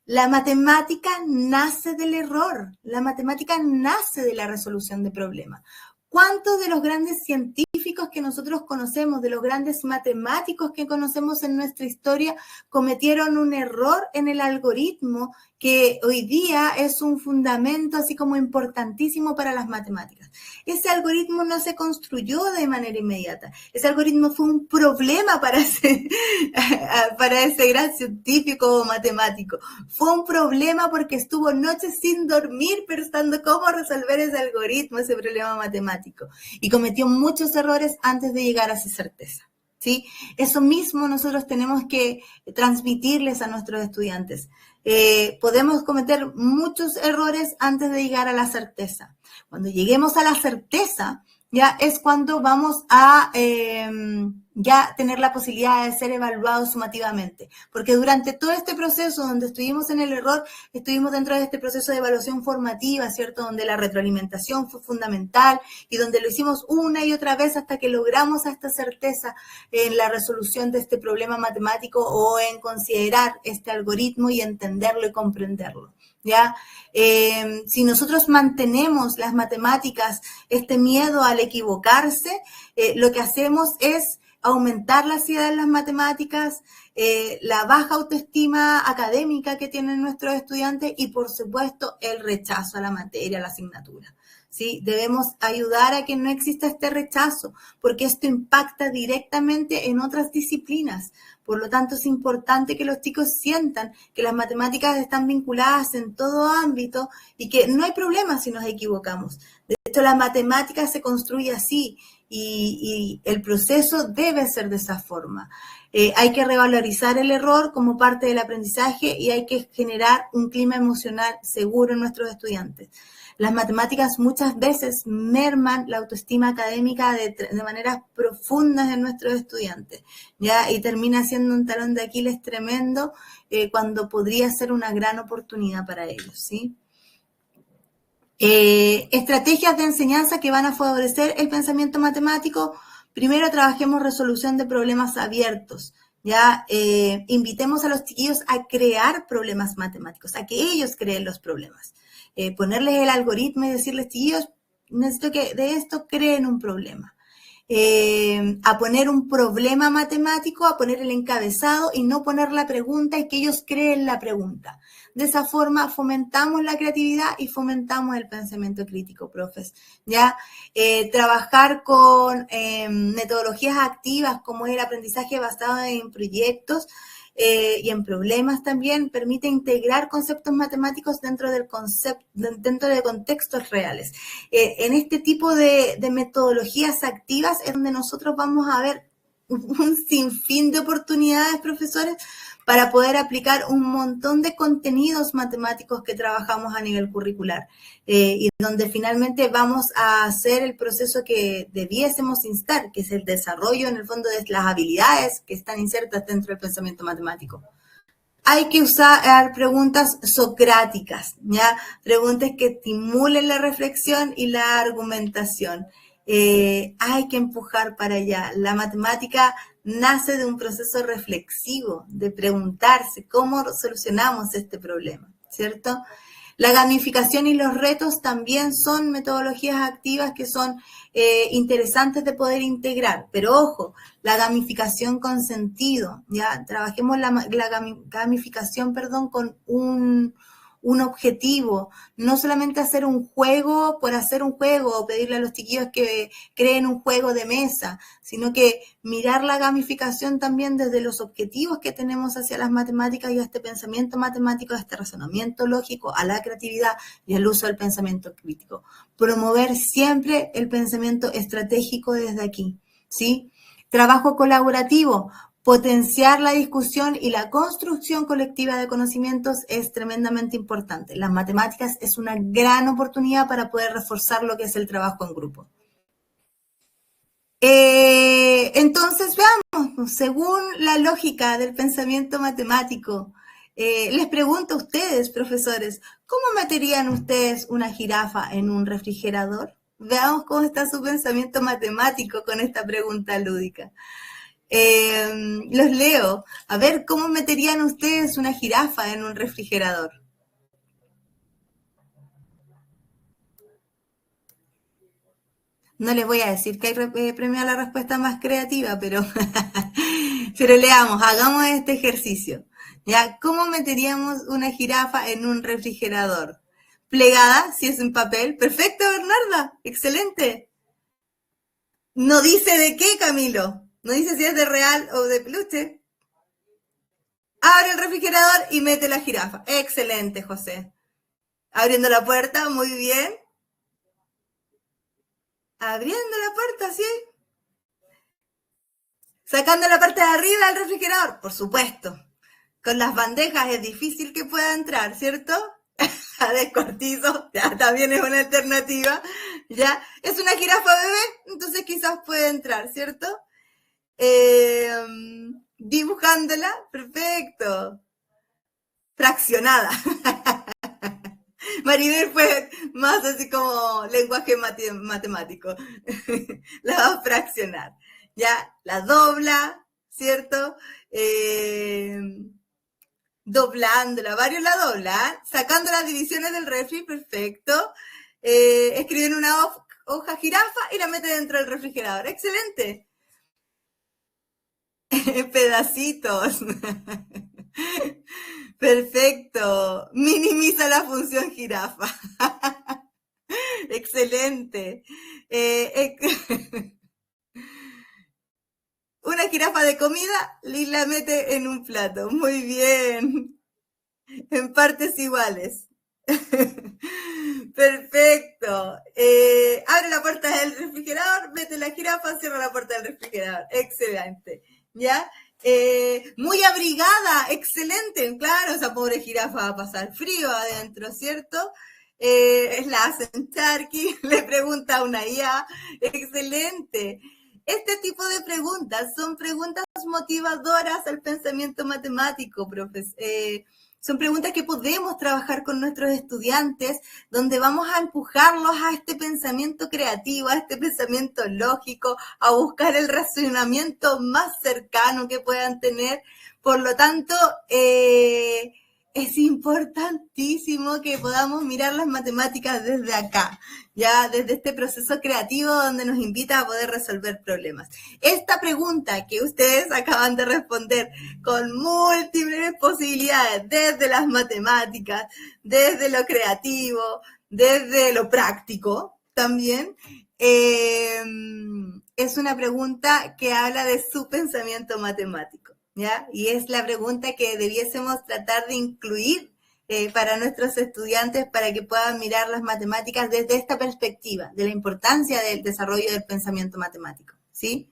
la matemática nace del error, la matemática nace de la resolución de problemas. ¿Cuántos de los grandes científicos que nosotros conocemos, de los grandes matemáticos que conocemos en nuestra historia, cometieron un error en el algoritmo que hoy día es un fundamento así como importantísimo para las matemáticas? Ese algoritmo no se construyó de manera inmediata. Ese algoritmo fue un problema para ese gran científico o matemático. Fue un problema porque estuvo noches sin dormir pensando cómo resolver ese algoritmo, ese problema matemático. Y cometió muchos errores antes de llegar a esa certeza. ¿Sí? Eso mismo nosotros tenemos que transmitirles a nuestros estudiantes. Podemos cometer muchos errores antes de llegar a la certeza. Cuando lleguemos a la certeza, ya es cuando vamos a ya tener la posibilidad de ser evaluados sumativamente. Porque durante todo este proceso donde estuvimos en el error, estuvimos dentro de este proceso de evaluación formativa, ¿cierto? Donde la retroalimentación fue fundamental y donde lo hicimos una y otra vez hasta que logramos esta certeza en la resolución de este problema matemático o en considerar este algoritmo y entenderlo y comprenderlo. ¿Ya? Si nosotros mantenemos las matemáticas, este miedo al equivocarse, lo que hacemos es aumentar la ansiedad en las matemáticas, la baja autoestima académica que tienen nuestros estudiantes y, por supuesto, el rechazo a la materia, a la asignatura. ¿Sí? Debemos ayudar a que no exista este rechazo, porque esto impacta directamente en otras disciplinas. Por lo tanto, es importante que los chicos sientan que las matemáticas están vinculadas en todo ámbito y que no hay problema si nos equivocamos. De hecho, la matemática se construye así y el proceso debe ser de esa forma. Hay que revalorizar el error como parte del aprendizaje y hay que generar un clima emocional seguro en nuestros estudiantes. Las matemáticas muchas veces merman la autoestima académica de maneras profundas en nuestros estudiantes, ¿ya? Y termina siendo un talón de Aquiles tremendo cuando podría ser una gran oportunidad para ellos, ¿sí? Estrategias de enseñanza que van a favorecer el pensamiento matemático. Primero, trabajemos resolución de problemas abiertos. Ya invitemos a los chiquillos a crear problemas matemáticos, a que ellos creen los problemas. Ponerles el algoritmo y decirles, chiquillos, necesito que de esto creen un problema. A poner un problema matemático, a poner el encabezado y no poner la pregunta y que ellos creen la pregunta. De esa forma fomentamos la creatividad y fomentamos el pensamiento crítico, profes. ¿Ya? Trabajar con metodologías activas como el aprendizaje basado en proyectos y en problemas también permite integrar conceptos matemáticos dentro de contextos reales. En este tipo de metodologías activas es donde nosotros vamos a ver un sinfín de oportunidades, profesores, para poder aplicar un montón de contenidos matemáticos que trabajamos a nivel curricular y donde finalmente vamos a hacer el proceso que debiésemos instar, que es el desarrollo en el fondo de las habilidades que están insertas dentro del pensamiento matemático. Hay que usar preguntas socráticas, ¿ya? Preguntas que estimulen la reflexión y la argumentación. Hay que empujar para allá. La matemática nace de un proceso reflexivo, de preguntarse cómo solucionamos este problema, ¿cierto? La gamificación y los retos también son metodologías activas que son interesantes de poder integrar, pero ojo, la gamificación con sentido, ¿ya? Trabajemos la gamificación, perdón, con un objetivo, no solamente hacer un juego por hacer un juego o pedirle a los chiquillos que creen un juego de mesa, sino que mirar la gamificación también desde los objetivos que tenemos hacia las matemáticas y a este pensamiento matemático, a este razonamiento lógico, a la creatividad y al uso del pensamiento crítico. Promover siempre el pensamiento estratégico desde aquí, ¿sí? Trabajo colaborativo. Potenciar la discusión y la construcción colectiva de conocimientos es tremendamente importante. Las matemáticas es una gran oportunidad para poder reforzar lo que es el trabajo en grupo. Entonces, veamos, según la lógica del pensamiento matemático, les pregunto a ustedes, profesores, ¿cómo meterían ustedes una jirafa en un refrigerador? Veamos cómo está su pensamiento matemático con esta pregunta lúdica. Los leo. A ver, ¿cómo meterían ustedes una jirafa en un refrigerador? No les voy a decir que hay premio a la respuesta más creativa, pero, pero leamos, hagamos este ejercicio. ¿Ya? ¿Cómo meteríamos una jirafa en un refrigerador? Plegada, si es en papel. Perfecto, Bernarda. Excelente. No dice de qué, Camilo. No dice si es de real o de peluche. Abre el refrigerador y mete la jirafa. Excelente, José. Abriendo la puerta, muy bien. Abriendo la puerta, sí. Sacando la parte de arriba del refrigerador, por supuesto. Con las bandejas es difícil que pueda entrar, ¿cierto? A descortizo, ya también es una alternativa. Ya, es una jirafa bebé, entonces quizás puede entrar, ¿cierto? Dibujándola, perfecto. Fraccionada. Maribel fue más así como lenguaje matemático. La va a fraccionar. Ya, la dobla, ¿cierto? Doblándola, varios la doblan, sacando las divisiones del refri, perfecto. Escriben una hoja jirafa y la mete dentro del refrigerador. Excelente. Pedacitos. Perfecto. Minimiza la función jirafa. Excelente. Una jirafa de comida y la mete en un plato. Muy bien. En partes iguales. Perfecto. Abre la puerta del refrigerador, mete la jirafa, cierra la puerta del refrigerador. Excelente. ¿Ya? Muy abrigada, excelente. Claro, esa pobre jirafa va a pasar frío adentro, ¿cierto? La hacen charqui, le pregunta a una IA. Excelente. Este tipo de preguntas son preguntas motivadoras al pensamiento matemático, profesor. Son preguntas que podemos trabajar con nuestros estudiantes, donde vamos a empujarlos a este pensamiento creativo, a este pensamiento lógico, a buscar el razonamiento más cercano que puedan tener. Por lo tanto, es importantísimo que podamos mirar las matemáticas desde acá, ya desde este proceso creativo donde nos invita a poder resolver problemas. Esta pregunta que ustedes acaban de responder con múltiples posibilidades, desde las matemáticas, desde lo creativo, desde lo práctico también, es una pregunta que habla de su pensamiento matemático. ¿Ya? Y es la pregunta que debiésemos tratar de incluir para nuestros estudiantes para que puedan mirar las matemáticas desde esta perspectiva, de la importancia del desarrollo del pensamiento matemático. ¿Sí?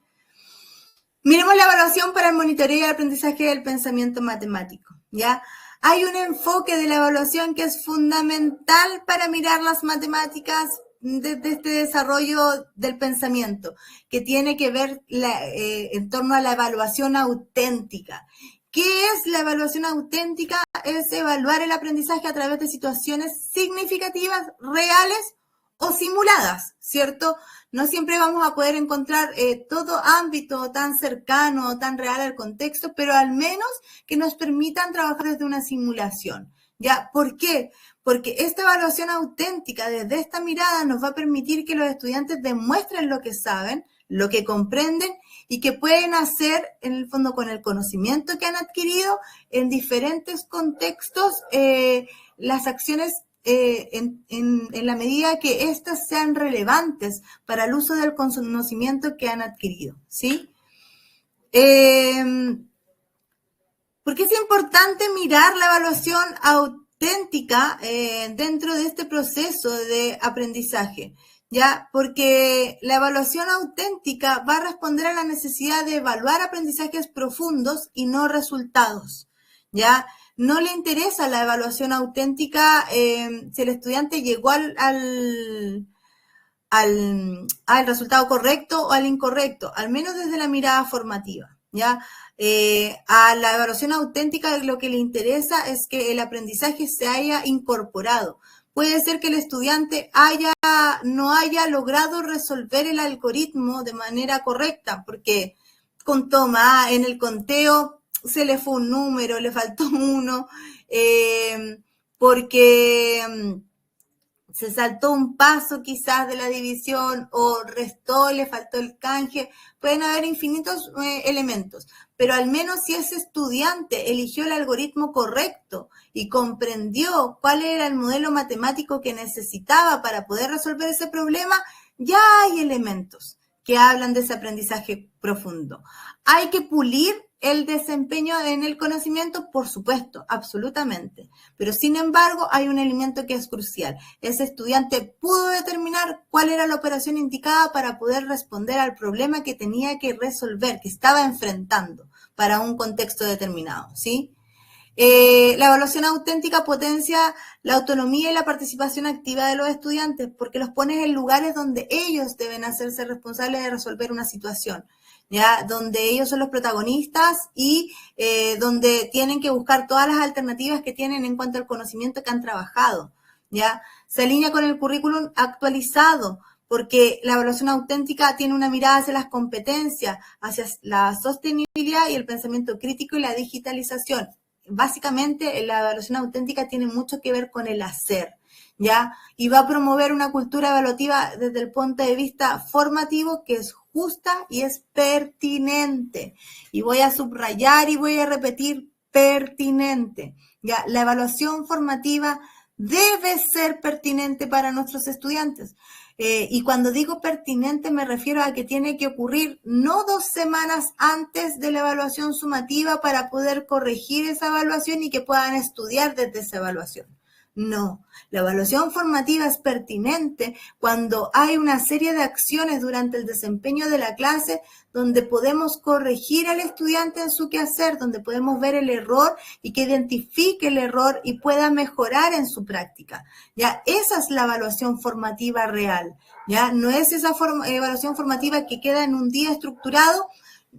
Miremos la evaluación para el monitoreo y el aprendizaje del pensamiento matemático. ¿Ya? Hay un enfoque de la evaluación que es fundamental para mirar las matemáticas desde este desarrollo del pensamiento, que tiene que ver en torno a la evaluación auténtica. ¿Qué es la evaluación auténtica? Es evaluar el aprendizaje a través de situaciones significativas, reales o simuladas, ¿cierto? No siempre vamos a poder encontrar todo ámbito tan cercano, tan real al contexto, pero al menos que nos permitan trabajar desde una simulación. ¿Ya? ¿Por qué? Porque esta evaluación auténtica desde esta mirada nos va a permitir que los estudiantes demuestren lo que saben, lo que comprenden y que pueden hacer en el fondo con el conocimiento que han adquirido en diferentes contextos las acciones en la medida que éstas sean relevantes para el uso del conocimiento que han adquirido, ¿sí? ¿Por qué es importante mirar la evaluación auténtica dentro de este proceso de aprendizaje? ¿Ya? Porque la evaluación auténtica va a responder a la necesidad de evaluar aprendizajes profundos y no resultados, ¿ya? No le interesa la evaluación auténtica si el estudiante llegó al resultado correcto o al incorrecto, al menos desde la mirada formativa, ¿ya? A la evaluación auténtica lo que le interesa es que el aprendizaje se haya incorporado. Puede ser que el estudiante no haya logrado resolver el algoritmo de manera correcta, porque contó más, en el conteo se le fue un número, le faltó uno, porque se saltó un paso quizás de la división o restó, le faltó el canje. Pueden haber infinitos elementos, pero al menos si ese estudiante eligió el algoritmo correcto y comprendió cuál era el modelo matemático que necesitaba para poder resolver ese problema, ya hay elementos que hablan de ese aprendizaje profundo. Hay que pulir el desempeño en el conocimiento, por supuesto, absolutamente. Pero sin embargo, hay un elemento que es crucial. Ese estudiante pudo determinar cuál era la operación indicada para poder responder al problema que tenía que resolver, que estaba enfrentando para un contexto determinado, ¿sí? La evaluación auténtica potencia la autonomía y la participación activa de los estudiantes porque los pones en lugares donde ellos deben hacerse responsables de resolver una situación, ¿ya? Donde ellos son los protagonistas y donde tienen que buscar todas las alternativas que tienen en cuanto al conocimiento que han trabajado, ¿ya? Se alinea con el currículum actualizado, porque la evaluación auténtica tiene una mirada hacia las competencias, hacia la sostenibilidad y el pensamiento crítico y la digitalización. Básicamente, la evaluación auténtica tiene mucho que ver con el hacer, ¿ya? Y va a promover una cultura evaluativa desde el punto de vista formativo que es justa y es pertinente. Y voy a subrayar y voy a repetir pertinente, ¿ya? La evaluación formativa debe ser pertinente para nuestros estudiantes. Y cuando digo pertinente me refiero a que tiene que ocurrir no 2 semanas antes de la evaluación sumativa para poder corregir esa evaluación y que puedan estudiar desde esa evaluación. No, la evaluación formativa es pertinente cuando hay una serie de acciones durante el desempeño de la clase donde podemos corregir al estudiante en su quehacer, donde podemos ver el error y que identifique el error y pueda mejorar en su práctica. Ya, esa es la evaluación formativa real. Ya, no es esa evaluación formativa que queda en un día estructurado.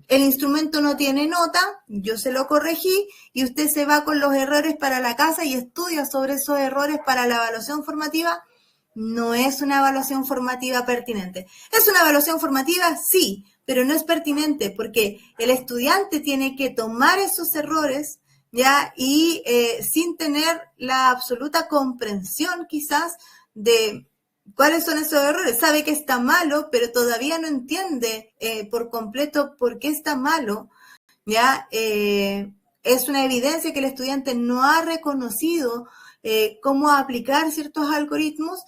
El instrumento no tiene nota, yo se lo corregí y usted se va con los errores para la casa y estudia sobre esos errores para la evaluación formativa. No es una evaluación formativa pertinente. ¿Es una evaluación formativa? Sí, pero no es pertinente porque el estudiante tiene que tomar esos errores, ¿ya? Y sin tener la absoluta comprensión quizás de ¿cuáles son esos errores? Sabe que está malo, pero todavía no entiende por completo por qué está malo, ¿ya? Es una evidencia que el estudiante no ha reconocido cómo aplicar ciertos algoritmos,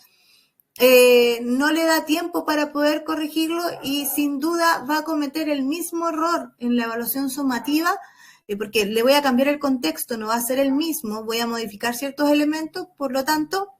no le da tiempo para poder corregirlo y sin duda va a cometer el mismo error en la evaluación sumativa, porque le voy a cambiar el contexto, no va a ser el mismo, voy a modificar ciertos elementos, por lo tanto,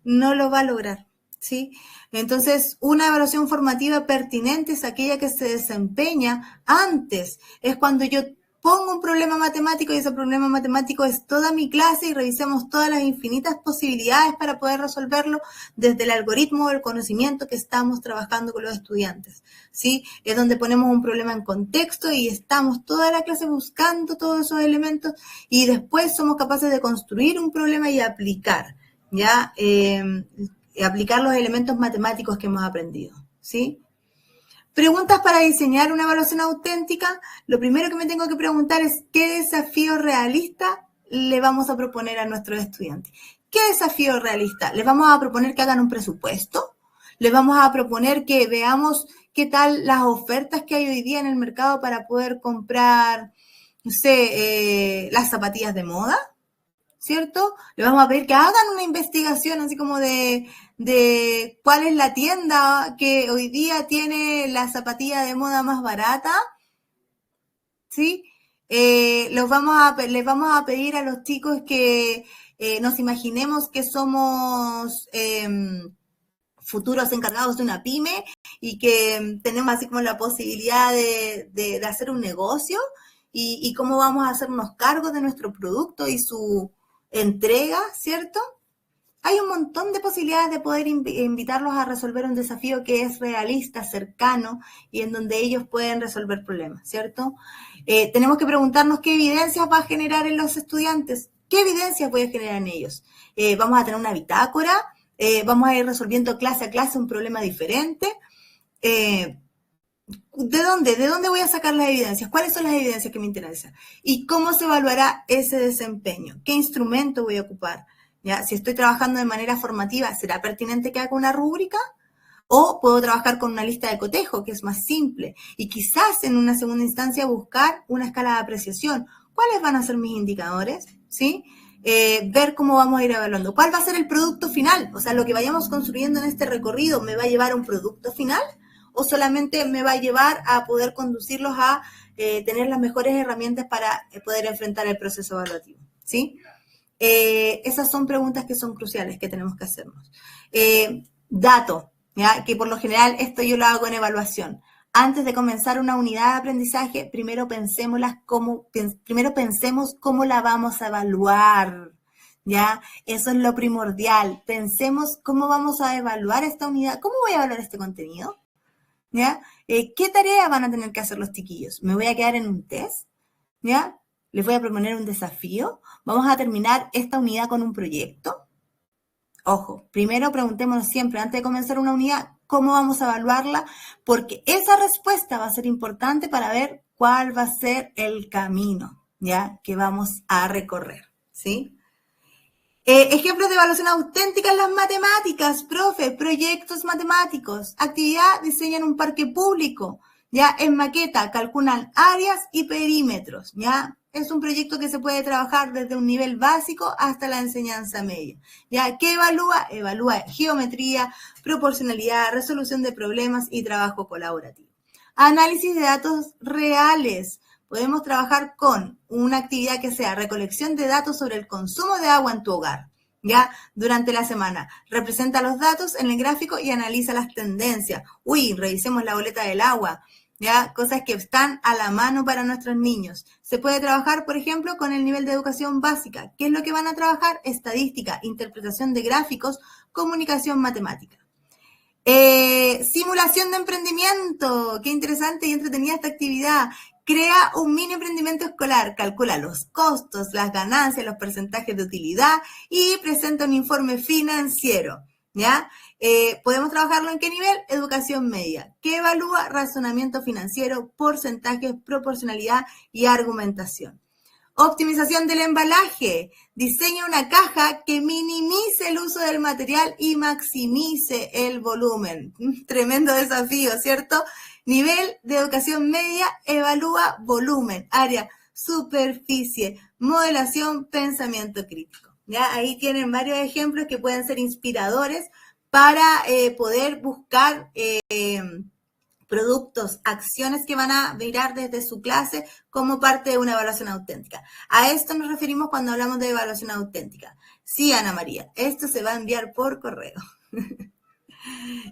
no lo va a lograr. ¿Sí? Entonces, una evaluación formativa pertinente es aquella que se desempeña antes. Es cuando yo pongo un problema matemático y ese problema matemático es toda mi clase y revisemos todas las infinitas posibilidades para poder resolverlo desde el algoritmo del conocimiento que estamos trabajando con los estudiantes. ¿Sí? Es donde ponemos un problema en contexto y estamos toda la clase buscando todos esos elementos y después somos capaces de construir un problema y aplicar. ¿Ya? aplicar los elementos matemáticos que hemos aprendido, ¿sí? Preguntas para diseñar una evaluación auténtica. Lo primero que me tengo que preguntar es qué desafío realista le vamos a proponer a nuestros estudiantes. ¿Qué desafío realista? ¿Les vamos a proponer que hagan un presupuesto? ¿Les vamos a proponer que veamos qué tal las ofertas que hay hoy día en el mercado para poder comprar, no sé, las zapatillas de moda? ¿Cierto? Le vamos a pedir que hagan una investigación así como de cuál es la tienda que hoy día tiene la zapatilla de moda más barata, ¿sí? Les vamos a pedir a los chicos que nos imaginemos que somos futuros encargados de una pyme y que tenemos así como la posibilidad de hacer un negocio y cómo vamos a hacernos cargo de nuestro producto y su entrega, ¿cierto? Hay un montón de posibilidades de poder invitarlos a resolver un desafío que es realista, cercano y en donde ellos pueden resolver problemas, ¿cierto? Tenemos que preguntarnos qué evidencias va a generar en los estudiantes, qué evidencias voy a generar en ellos. Vamos a tener una bitácora, vamos a ir resolviendo clase a clase un problema diferente. ¿De dónde voy a sacar las evidencias? ¿Cuáles son las evidencias que me interesan? ¿Y cómo se evaluará ese desempeño? ¿Qué instrumento voy a ocupar? ¿Ya? Si estoy trabajando de manera formativa, ¿será pertinente que haga una rúbrica? ¿O puedo trabajar con una lista de cotejo, que es más simple? Y quizás en una segunda instancia buscar una escala de apreciación. ¿Cuáles van a ser mis indicadores? ¿Sí? Ver cómo vamos a ir evaluando. ¿Cuál va a ser el producto final? O sea, lo que vayamos construyendo en este recorrido, ¿me va a llevar a un producto final? ¿O solamente me va a llevar a poder conducirlos a tener las mejores herramientas para poder enfrentar el proceso evaluativo? ¿Sí? Esas son preguntas que son cruciales que tenemos que hacernos. Dato, ¿ya? Que por lo general esto yo lo hago en evaluación. Antes de comenzar una unidad de aprendizaje, primero pensemos cómo la vamos a evaluar, ¿ya? Eso es lo primordial. Pensemos cómo vamos a evaluar esta unidad, cómo voy a evaluar este contenido, ¿ya? ¿Qué tarea van a tener que hacer los chiquillos? ¿Me voy a quedar en un test? ¿Ya? ¿Les voy a proponer un desafío? ¿Vamos a terminar esta unidad con un proyecto? Ojo, primero preguntémonos siempre, antes de comenzar una unidad, ¿cómo vamos a evaluarla? Porque esa respuesta va a ser importante para ver cuál va a ser el camino, ¿ya? Que vamos a recorrer, ¿sí? Ejemplos de evaluación auténtica en las matemáticas, profe, proyectos matemáticos, actividad, diseñan un parque público, ya en maqueta, calculan áreas y perímetros, ya es un proyecto que se puede trabajar desde un nivel básico hasta la enseñanza media, ya ¿qué evalúa? Evalúa geometría, proporcionalidad, resolución de problemas y trabajo colaborativo. Análisis de datos reales. Podemos trabajar con una actividad que sea recolección de datos sobre el consumo de agua en tu hogar, ¿ya? Durante la semana. Representa los datos en el gráfico y analiza las tendencias. Uy, revisemos la boleta del agua, ¿ya? Cosas que están a la mano para nuestros niños. Se puede trabajar, por ejemplo, con el nivel de educación básica. ¿Qué es lo que van a trabajar? Estadística, interpretación de gráficos, comunicación matemática. Simulación de emprendimiento. Qué interesante y entretenida esta actividad. Crea un mini emprendimiento escolar, calcula los costos, las ganancias, los porcentajes de utilidad y presenta un informe financiero, ¿ya? ¿Podemos trabajarlo en qué nivel? Educación media, que evalúa razonamiento financiero, porcentajes, proporcionalidad y argumentación. Optimización del embalaje. Diseña una caja que minimice el uso del material y maximice el volumen. Tremendo desafío, ¿cierto? Nivel de educación media, evalúa volumen, área, superficie, modelación, pensamiento crítico. ¿Ya? Ahí tienen varios ejemplos que pueden ser inspiradores para poder buscar productos, acciones que van a mirar desde su clase como parte de una evaluación auténtica. A esto nos referimos cuando hablamos de evaluación auténtica. Sí, Ana María, esto se va a enviar por correo.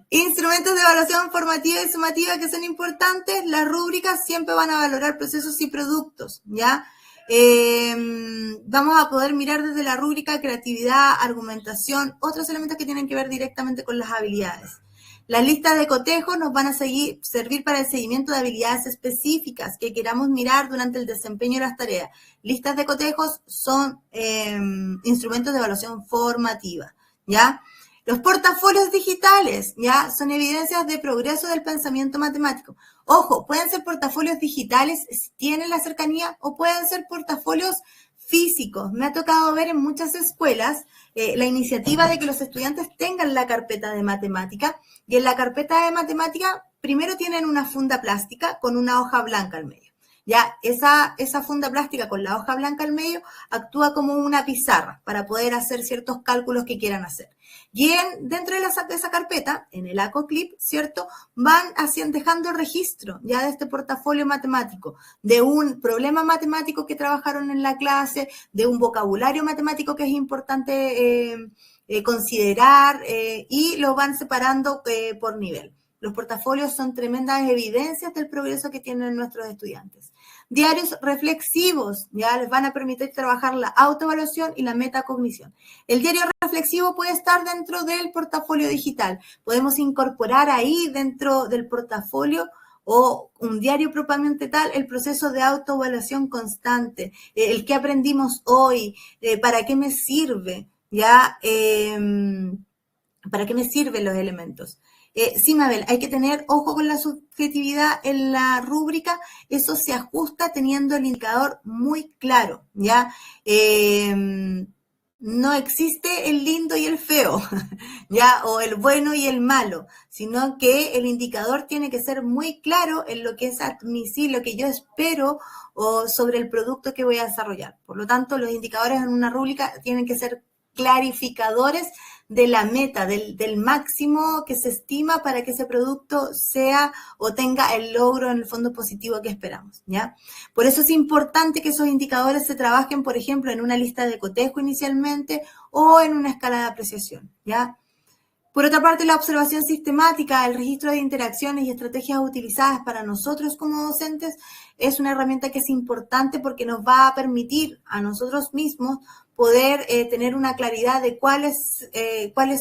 Instrumentos de evaluación formativa y sumativa que son importantes. Las rúbricas siempre van a valorar procesos y productos, ¿ya? Vamos a poder mirar desde la rúbrica creatividad, argumentación, otros elementos que tienen que ver directamente con las habilidades. Las listas de cotejos nos van a servir para el seguimiento de habilidades específicas que queramos mirar durante el desempeño de las tareas. Listas de cotejos son instrumentos de evaluación formativa, ¿ya? Los portafolios digitales, ¿ya? Son evidencias de progreso del pensamiento matemático. Ojo, pueden ser portafolios digitales si tienen la cercanía o pueden ser portafolios físicos. Me ha tocado ver en muchas escuelas la iniciativa de que los estudiantes tengan la carpeta de matemática y en la carpeta de matemática primero tienen una funda plástica con una hoja blanca al medio. Ya, esa funda plástica con la hoja blanca al medio actúa como una pizarra para poder hacer ciertos cálculos que quieran hacer. Y dentro de esa carpeta, en el ACOCLIP, ¿cierto? Van dejando el registro ya de este portafolio matemático, de un problema matemático que trabajaron en la clase, de un vocabulario matemático que es importante considerar y lo van separando por nivel. Los portafolios son tremendas evidencias del progreso que tienen nuestros estudiantes. Diarios reflexivos, ya les van a permitir trabajar la autoevaluación y la metacognición. El diario reflexivo puede estar dentro del portafolio digital. Podemos incorporar ahí dentro del portafolio o un diario propiamente tal, el proceso de autoevaluación constante, el que aprendimos hoy, para qué me sirve, ya, para qué me sirven los elementos. Sí, Mabel, hay que tener ojo con la subjetividad en la rúbrica, eso se ajusta teniendo el indicador muy claro, ¿ya? No existe el lindo y el feo, ¿ya? O el bueno y el malo, sino que el indicador tiene que ser muy claro en lo que es admisible, lo que yo espero o sobre el producto que voy a desarrollar. Por lo tanto, los indicadores en una rúbrica tienen que ser clarificadores de la meta, del máximo que se estima para que ese producto sea o tenga el logro en el fondo positivo que esperamos, ¿ya? Por eso es importante que esos indicadores se trabajen, por ejemplo, en una lista de cotejo inicialmente o en una escala de apreciación, ¿ya? Por otra parte, la observación sistemática, el registro de interacciones y estrategias utilizadas para nosotros como docentes es una herramienta que es importante porque nos va a permitir a nosotros mismos poder tener una claridad de cuáles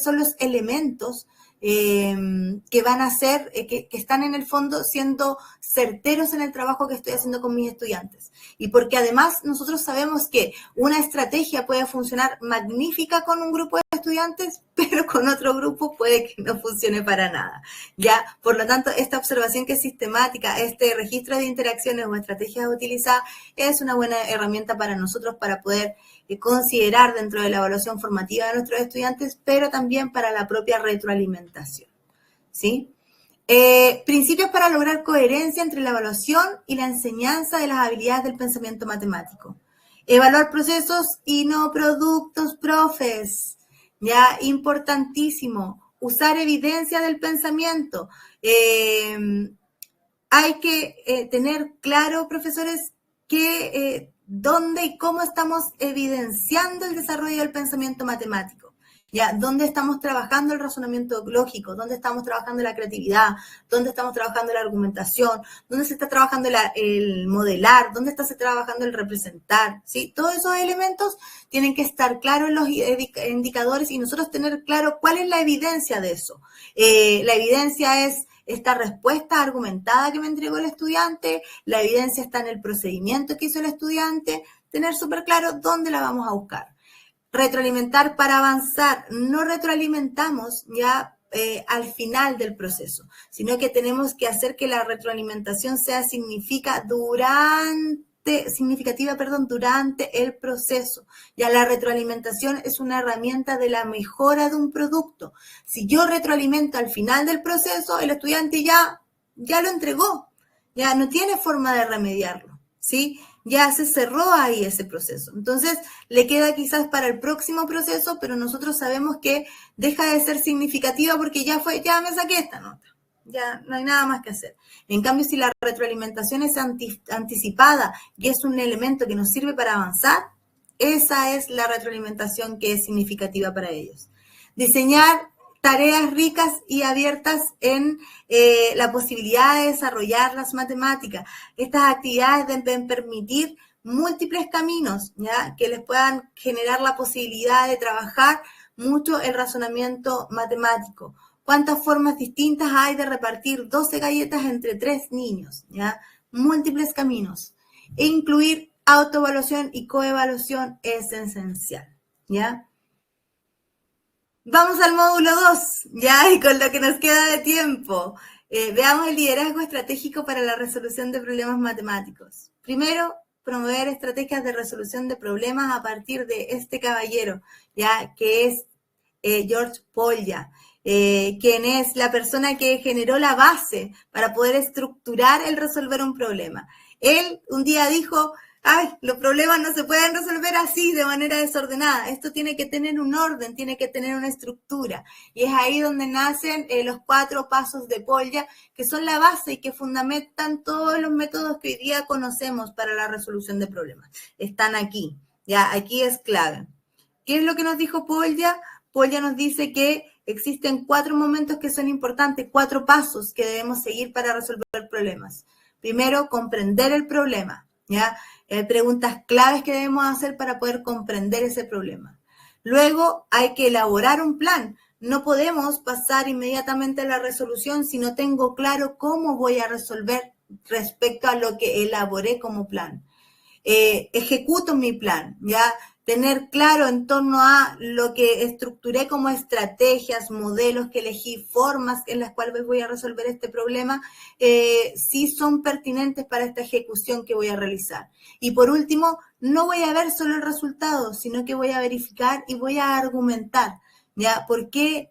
son los elementos que van a ser, que están en el fondo siendo certeros en el trabajo que estoy haciendo con mis estudiantes. Y porque además nosotros sabemos que una estrategia puede funcionar magnífica con un grupo de estudiantes, pero con otro grupo puede que no funcione para nada. Ya, por lo tanto, esta observación que es sistemática, este registro de interacciones o estrategias utilizadas, es una buena herramienta para nosotros para poder considerar dentro de la evaluación formativa de nuestros estudiantes, pero también para la propia retroalimentación, ¿sí? Principios para lograr coherencia entre la evaluación y la enseñanza de las habilidades del pensamiento matemático. Evaluar procesos y no productos, profes. Ya, importantísimo. Usar evidencia del pensamiento. Hay que tener claro, profesores, que dónde y cómo estamos evidenciando el desarrollo del pensamiento matemático. ¿Ya? ¿Dónde estamos trabajando el razonamiento lógico? ¿Dónde estamos trabajando la creatividad? ¿Dónde estamos trabajando la argumentación? ¿Dónde se está trabajando el modelar? ¿Dónde está se trabajando el representar? ¿Sí? Todos esos elementos tienen que estar claros en los indicadores y nosotros tener claro cuál es la evidencia de eso. La evidencia es esta respuesta argumentada que me entregó el estudiante, la evidencia está en el procedimiento que hizo el estudiante, tener súper claro dónde la vamos a buscar. Retroalimentar para avanzar, no retroalimentamos ya al final del proceso, sino que tenemos que hacer que la retroalimentación sea significativa durante el proceso. Ya la retroalimentación es una herramienta de la mejora de un producto. Si yo retroalimento al final del proceso, el estudiante ya lo entregó, ya no tiene forma de remediarlo, ¿sí? Ya se cerró ahí ese proceso. Entonces, le queda quizás para el próximo proceso, pero nosotros sabemos que deja de ser significativa porque ya me saqué esta nota. Ya no hay nada más que hacer. En cambio, si la retroalimentación es anticipada y es un elemento que nos sirve para avanzar, esa es la retroalimentación que es significativa para ellos. Diseñar tareas ricas y abiertas en la posibilidad de desarrollar las matemáticas. Estas actividades deben permitir múltiples caminos, ¿ya? Que les puedan generar la posibilidad de trabajar mucho el razonamiento matemático. ¿Cuántas formas distintas hay de repartir 12 galletas entre 3 niños? ¿Ya? Múltiples caminos. E incluir autoevaluación y coevaluación es esencial, ¿ya? Vamos al módulo 2, ya, y con lo que nos queda de tiempo. Veamos el liderazgo estratégico para la resolución de problemas matemáticos. Primero, promover estrategias de resolución de problemas a partir de este caballero, ya, que es George Polya, quien es la persona que generó la base para poder estructurar el resolver un problema. Él un día dijo, ay, los problemas no se pueden resolver así, de manera desordenada. Esto tiene que tener un orden, tiene que tener una estructura. Y es ahí donde nacen los 4 pasos de Polya, que son la base y que fundamentan todos los métodos que hoy día conocemos para la resolución de problemas. Están aquí, ya, aquí es clave. ¿Qué es lo que nos dijo Polya? Polya nos dice que existen 4 momentos que son importantes, 4 pasos que debemos seguir para resolver problemas. Primero, comprender el problema, ¿ya? Preguntas claves que debemos hacer para poder comprender ese problema. Luego, hay que elaborar un plan. No podemos pasar inmediatamente a la resolución si no tengo claro cómo voy a resolver respecto a lo que elaboré como plan. Ejecuto mi plan, ¿ya? Tener claro en torno a lo que estructuré como estrategias, modelos que elegí, formas en las cuales voy a resolver este problema, si son pertinentes para esta ejecución que voy a realizar. Y por último, no voy a ver solo el resultado, sino que voy a verificar y voy a argumentar, ¿ya? ¿Por qué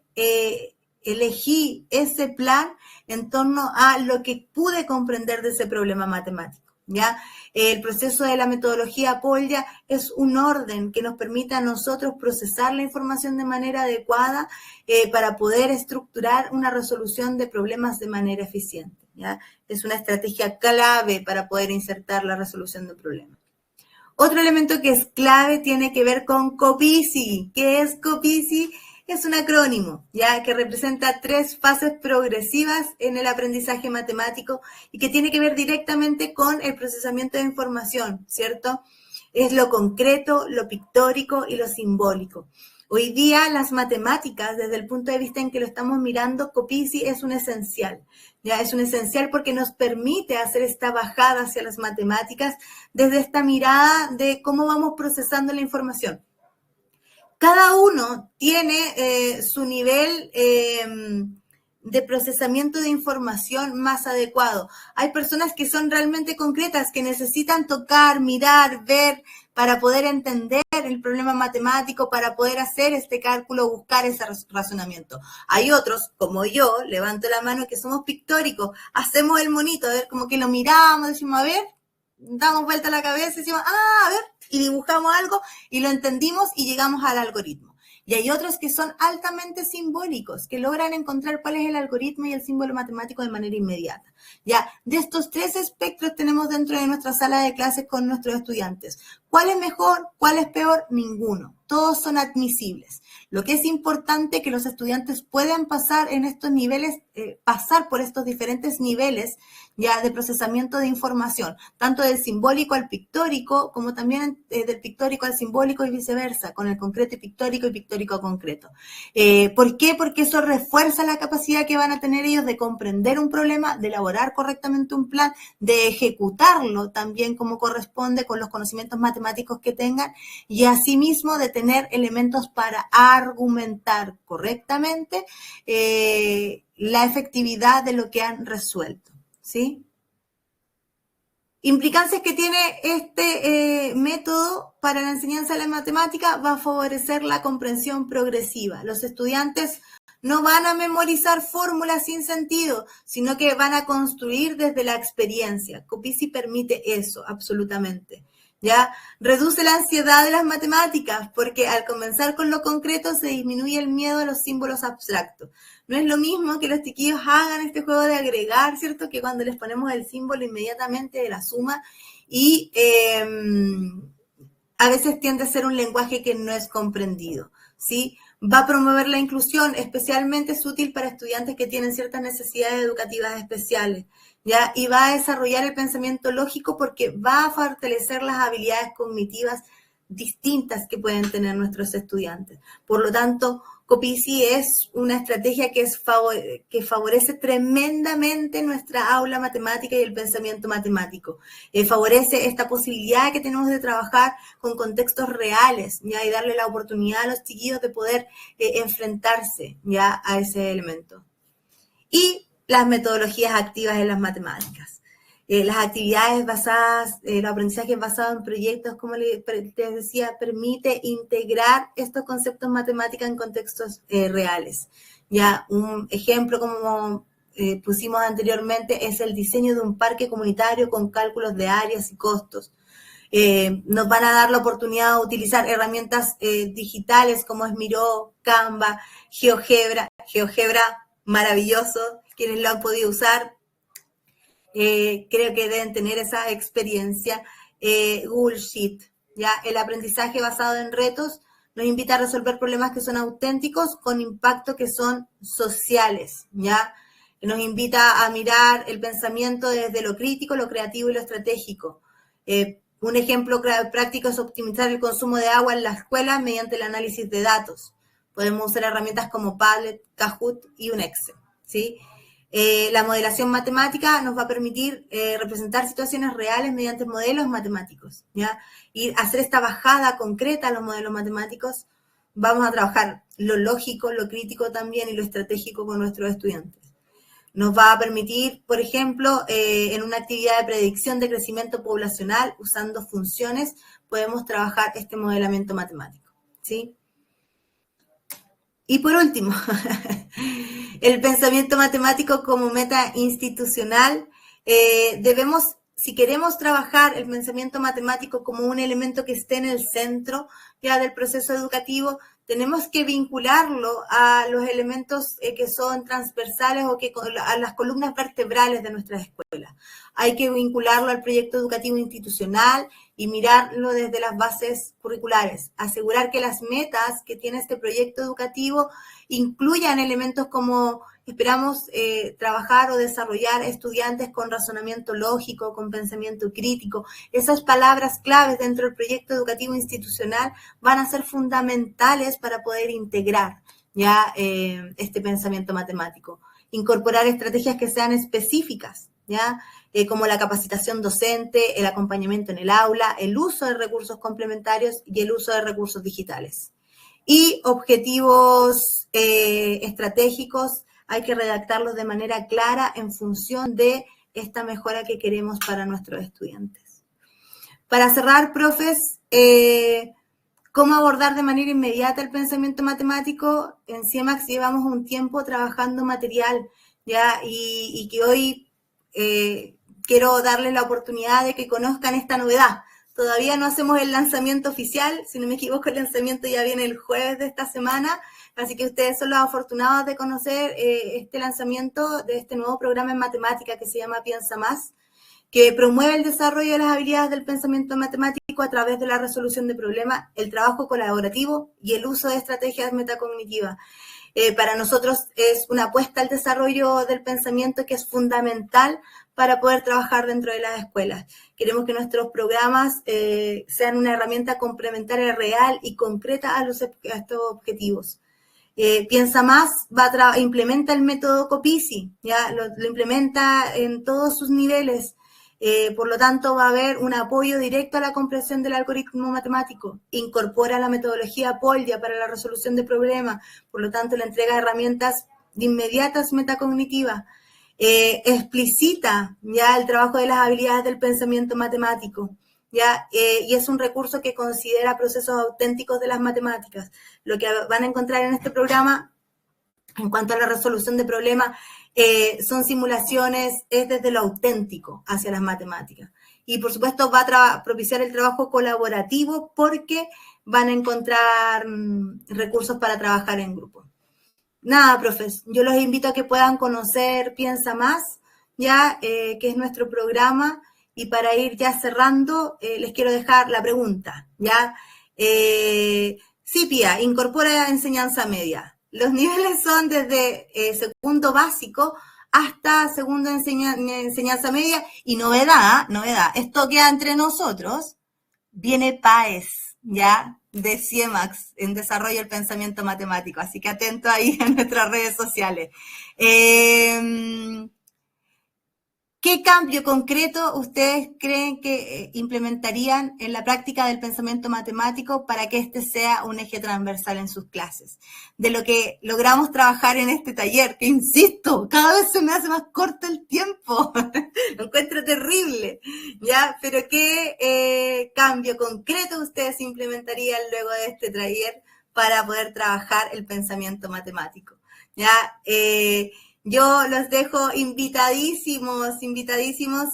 elegí ese plan en torno a lo que pude comprender de ese problema matemático? ¿Ya? El proceso de la metodología Polya es un orden que nos permite a nosotros procesar la información de manera adecuada para poder estructurar una resolución de problemas de manera eficiente, ¿ya? Es una estrategia clave para poder insertar la resolución de problemas. Otro elemento que es clave tiene que ver con COPICI. ¿Qué es COPICI? Es un acrónimo, ya, que representa 3 fases progresivas en el aprendizaje matemático y que tiene que ver directamente con el procesamiento de información, ¿cierto? Es lo concreto, lo pictórico y lo simbólico. Hoy día las matemáticas, desde el punto de vista en que lo estamos mirando, COPICI es un esencial. Ya es un esencial porque nos permite hacer esta bajada hacia las matemáticas desde esta mirada de cómo vamos procesando la información. Cada uno tiene su nivel de procesamiento de información más adecuado. Hay personas que son realmente concretas, que necesitan tocar, mirar, ver, para poder entender el problema matemático, para poder hacer este cálculo, buscar ese razonamiento. Hay otros, como yo, levanto la mano, que somos pictóricos, hacemos el monito, a ver, como que lo miramos, decimos, a ver, damos vuelta a la cabeza y decimos, a ver, y dibujamos algo y lo entendimos y llegamos al algoritmo. Y hay otros que son altamente simbólicos, que logran encontrar cuál es el algoritmo y el símbolo matemático de manera inmediata. Ya, de estos 3 espectros tenemos dentro de nuestra sala de clases con nuestros estudiantes. ¿Cuál es mejor? ¿Cuál es peor? Ninguno. Todos son admisibles. Lo que es importante es que los estudiantes puedan pasar en estos niveles, pasar por estos diferentes niveles ya de procesamiento de información, tanto del simbólico al pictórico, como también del pictórico al simbólico y viceversa, con el concreto y pictórico a concreto. ¿Por qué? Porque eso refuerza la capacidad que van a tener ellos de comprender un problema, de elaborar correctamente un plan, de ejecutarlo también como corresponde con los conocimientos matemáticos que tengan y asimismo de tener elementos para argumentar correctamente la efectividad de lo que han resuelto. ¿Sí? Implicancias que tiene este método para la enseñanza de la matemática: va a favorecer la comprensión progresiva. Los estudiantes no van a memorizar fórmulas sin sentido, sino que van a construir desde la experiencia. COPICI permite eso, absolutamente. ¿Ya? Reduce la ansiedad de las matemáticas, porque al comenzar con lo concreto se disminuye el miedo a los símbolos abstractos. No es lo mismo que los chiquillos hagan este juego de agregar, ¿cierto? Que cuando les ponemos el símbolo inmediatamente de la suma y a veces tiende a ser un lenguaje que no es comprendido, ¿sí? Va a promover la inclusión, especialmente es útil para estudiantes que tienen ciertas necesidades educativas especiales, ¿ya? Y va a desarrollar el pensamiento lógico porque va a fortalecer las habilidades cognitivas distintas que pueden tener nuestros estudiantes. Por lo tanto, Copici es una estrategia que favorece tremendamente nuestra aula matemática y el pensamiento matemático. Favorece esta posibilidad que tenemos de trabajar con contextos reales, ¿ya? Y darle la oportunidad a los chiquillos de poder enfrentarse, ¿ya?, a ese elemento. Y las metodologías activas en las matemáticas. Las actividades basadas, los aprendizajes basados en proyectos, como les decía, permite integrar estos conceptos matemáticos en contextos reales. Ya, un ejemplo, como pusimos anteriormente, es el diseño de un parque comunitario con cálculos de áreas y costos. Nos van a dar la oportunidad de utilizar herramientas digitales como es Miro, Canva, GeoGebra, maravilloso, quienes lo han podido usar. Creo que deben tener esa experiencia. Google Sheet, ¿ya? El aprendizaje basado en retos nos invita a resolver problemas que son auténticos con impacto que son sociales, ¿ya? Nos invita a mirar el pensamiento desde lo crítico, lo creativo y lo estratégico. Un ejemplo práctico es optimizar el consumo de agua en la escuela mediante el análisis de datos. Podemos usar herramientas como Padlet, Kahoot y un Excel, ¿sí? La modelación matemática nos va a permitir representar situaciones reales mediante modelos matemáticos, ¿ya? Y hacer esta bajada concreta a los modelos matemáticos. Vamos a trabajar lo lógico, lo crítico también y lo estratégico con nuestros estudiantes. Nos va a permitir, por ejemplo, en una actividad de predicción de crecimiento poblacional, usando funciones, podemos trabajar este modelamiento matemático, ¿sí? Y por último, el pensamiento matemático como meta institucional. Debemos, si queremos trabajar el pensamiento matemático como un elemento que esté en el centro ya del proceso educativo, tenemos que vincularlo a los elementos que son transversales o a las columnas vertebrales de nuestras escuelas. Hay que vincularlo al proyecto educativo institucional y mirarlo desde las bases curriculares. Asegurar que las metas que tiene este proyecto educativo incluyan elementos como esperamos trabajar o desarrollar estudiantes con razonamiento lógico, con pensamiento crítico. Esas palabras claves dentro del proyecto educativo institucional van a ser fundamentales para poder integrar ya este pensamiento matemático. Incorporar estrategias que sean específicas, ¿ya? Como la capacitación docente, el acompañamiento en el aula, el uso de recursos complementarios y el uso de recursos digitales. Y objetivos estratégicos, hay que redactarlos de manera clara en función de esta mejora que queremos para nuestros estudiantes. Para cerrar, profes, ¿cómo abordar de manera inmediata el pensamiento matemático? En CIEMAX llevamos un tiempo trabajando material, ¿ya? Y que hoy quiero darles la oportunidad de que conozcan esta novedad. Todavía no hacemos el lanzamiento oficial, si no me equivoco el lanzamiento ya viene el jueves de esta semana, así que ustedes son los afortunados de conocer este lanzamiento de este nuevo programa en matemática que se llama Piensa Más, que promueve el desarrollo de las habilidades del pensamiento matemático a través de la resolución de problemas, el trabajo colaborativo y el uso de estrategias metacognitivas. Para nosotros es una apuesta al desarrollo del pensamiento que es fundamental para poder trabajar dentro de las escuelas. Queremos que nuestros programas sean una herramienta complementaria real y concreta a estos objetivos. Piensa Más implementa el método Copici, ¿ya? Lo implementa en todos sus niveles. Por lo tanto, va a haber un apoyo directo a la comprensión del algoritmo matemático. Incorpora la metodología Polya para la resolución de problemas. Por lo tanto, le entrega herramientas de inmediatas metacognitivas. Explicita ya el trabajo de las habilidades del pensamiento matemático. ¿Ya? Y es un recurso que considera procesos auténticos de las matemáticas. Lo que van a encontrar en este programa, en cuanto a la resolución de problemas, son simulaciones, es desde lo auténtico hacia las matemáticas. Y por supuesto va a propiciar el trabajo colaborativo porque van a encontrar recursos para trabajar en grupo. Nada, profes, yo los invito a que puedan conocer Piensa Más, ya que es nuestro programa. Y para ir ya cerrando, les quiero dejar la pregunta, ¿ya? CIPIA, incorpora enseñanza media. Los niveles son desde segundo básico hasta segundo enseñanza media. Y novedad, esto queda entre nosotros, viene PAES, ¿ya? de CIEMAX en desarrollo del pensamiento matemático, así que atento ahí en nuestras redes sociales. ¿Qué cambio concreto ustedes creen que implementarían en la práctica del pensamiento matemático para que este sea un eje transversal en sus clases? De lo que logramos trabajar en este taller, que insisto, cada vez se me hace más corto el tiempo, lo encuentro terrible, ¿ya? Pero ¿qué cambio concreto ustedes implementarían luego de este taller para poder trabajar el pensamiento matemático? ¿Ya? Yo los dejo invitadísimos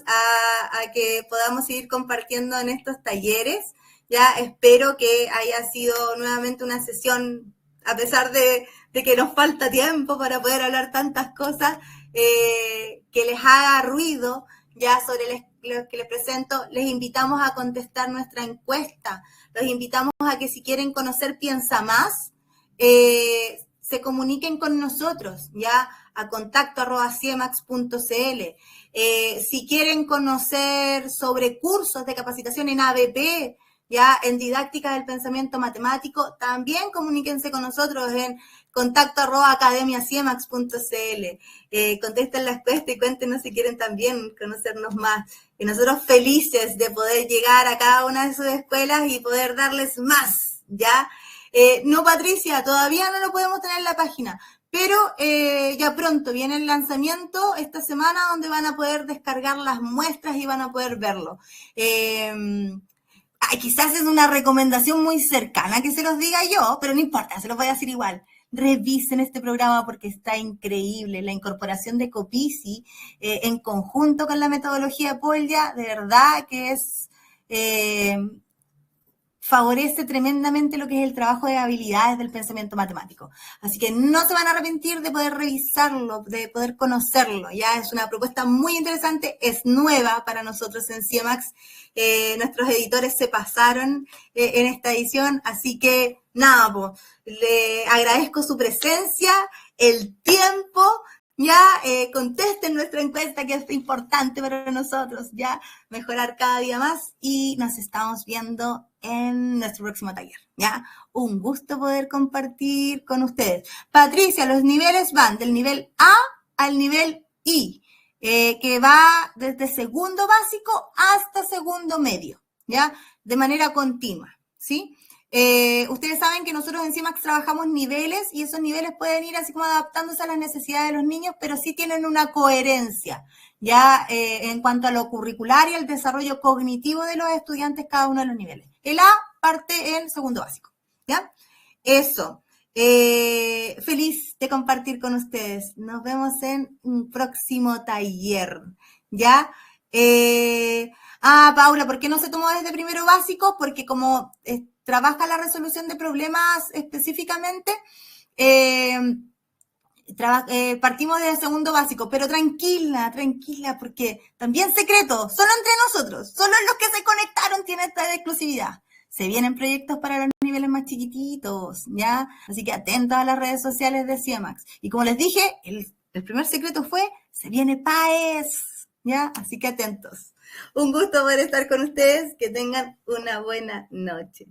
a que podamos seguir compartiendo en estos talleres. Ya espero que haya sido nuevamente una sesión, a pesar de que nos falta tiempo para poder hablar tantas cosas, que les haga ruido ya sobre los que les presento. Les invitamos a contestar nuestra encuesta. Los invitamos a que si quieren conocer Piensa Más, se comuniquen con nosotros, ya a contacto@ciemax.cl. Si quieren conocer sobre cursos de capacitación en ABP, ya en didáctica del pensamiento matemático, también comuníquense con nosotros en contacto@academiaciemax.cl. Contesten la encuesta y cuéntenos si quieren también conocernos más. Y nosotros felices de poder llegar a cada una de sus escuelas y poder darles más, ¿ya? No, Patricia, todavía no lo podemos tener en la página, pero ya pronto viene el lanzamiento esta semana donde van a poder descargar las muestras y van a poder verlo. Quizás es una recomendación muy cercana que se los diga yo, pero no importa, se los voy a decir igual. Revisen este programa porque está increíble. La incorporación de Copici en conjunto con la metodología Polya, de verdad que es... favorece tremendamente lo que es el trabajo de habilidades del pensamiento matemático. Así que no se van a arrepentir de poder revisarlo, de poder conocerlo. Ya es una propuesta muy interesante, es nueva para nosotros en CIEMAX. Nuestros editores se pasaron en esta edición, así que nada, pues, le agradezco su presencia, el tiempo. Ya contesten nuestra encuesta, que es importante para nosotros, ya mejorar cada día más, y nos estamos viendo en nuestro próximo taller, ya. Un gusto poder compartir con ustedes. Patricia, los niveles van del nivel A al nivel I, que va desde segundo básico hasta segundo medio, ya, de manera continua, ¿sí? Ustedes saben que nosotros en CIEMAX trabajamos niveles y esos niveles pueden ir así como adaptándose a las necesidades de los niños, pero sí tienen una coherencia, ya en cuanto a lo curricular y el desarrollo cognitivo de los estudiantes, cada uno de los niveles. El A parte en segundo básico, ¿ya? Eso. Feliz de compartir con ustedes. Nos vemos en un próximo taller, ¿ya? Paula, ¿por qué no se tomó desde primero básico? Porque como trabaja la resolución de problemas específicamente, partimos desde segundo básico, pero tranquila, porque también secreto, solo entre nosotros, solo los que se conectaron tienen esta exclusividad. Se vienen proyectos para los niveles más chiquititos, ¿ya? Así que atentos a las redes sociales de CIEMAX. Y como les dije, el primer secreto fue, se viene PAES, ¿ya? Así que atentos. Un gusto poder estar con ustedes, que tengan una buena noche.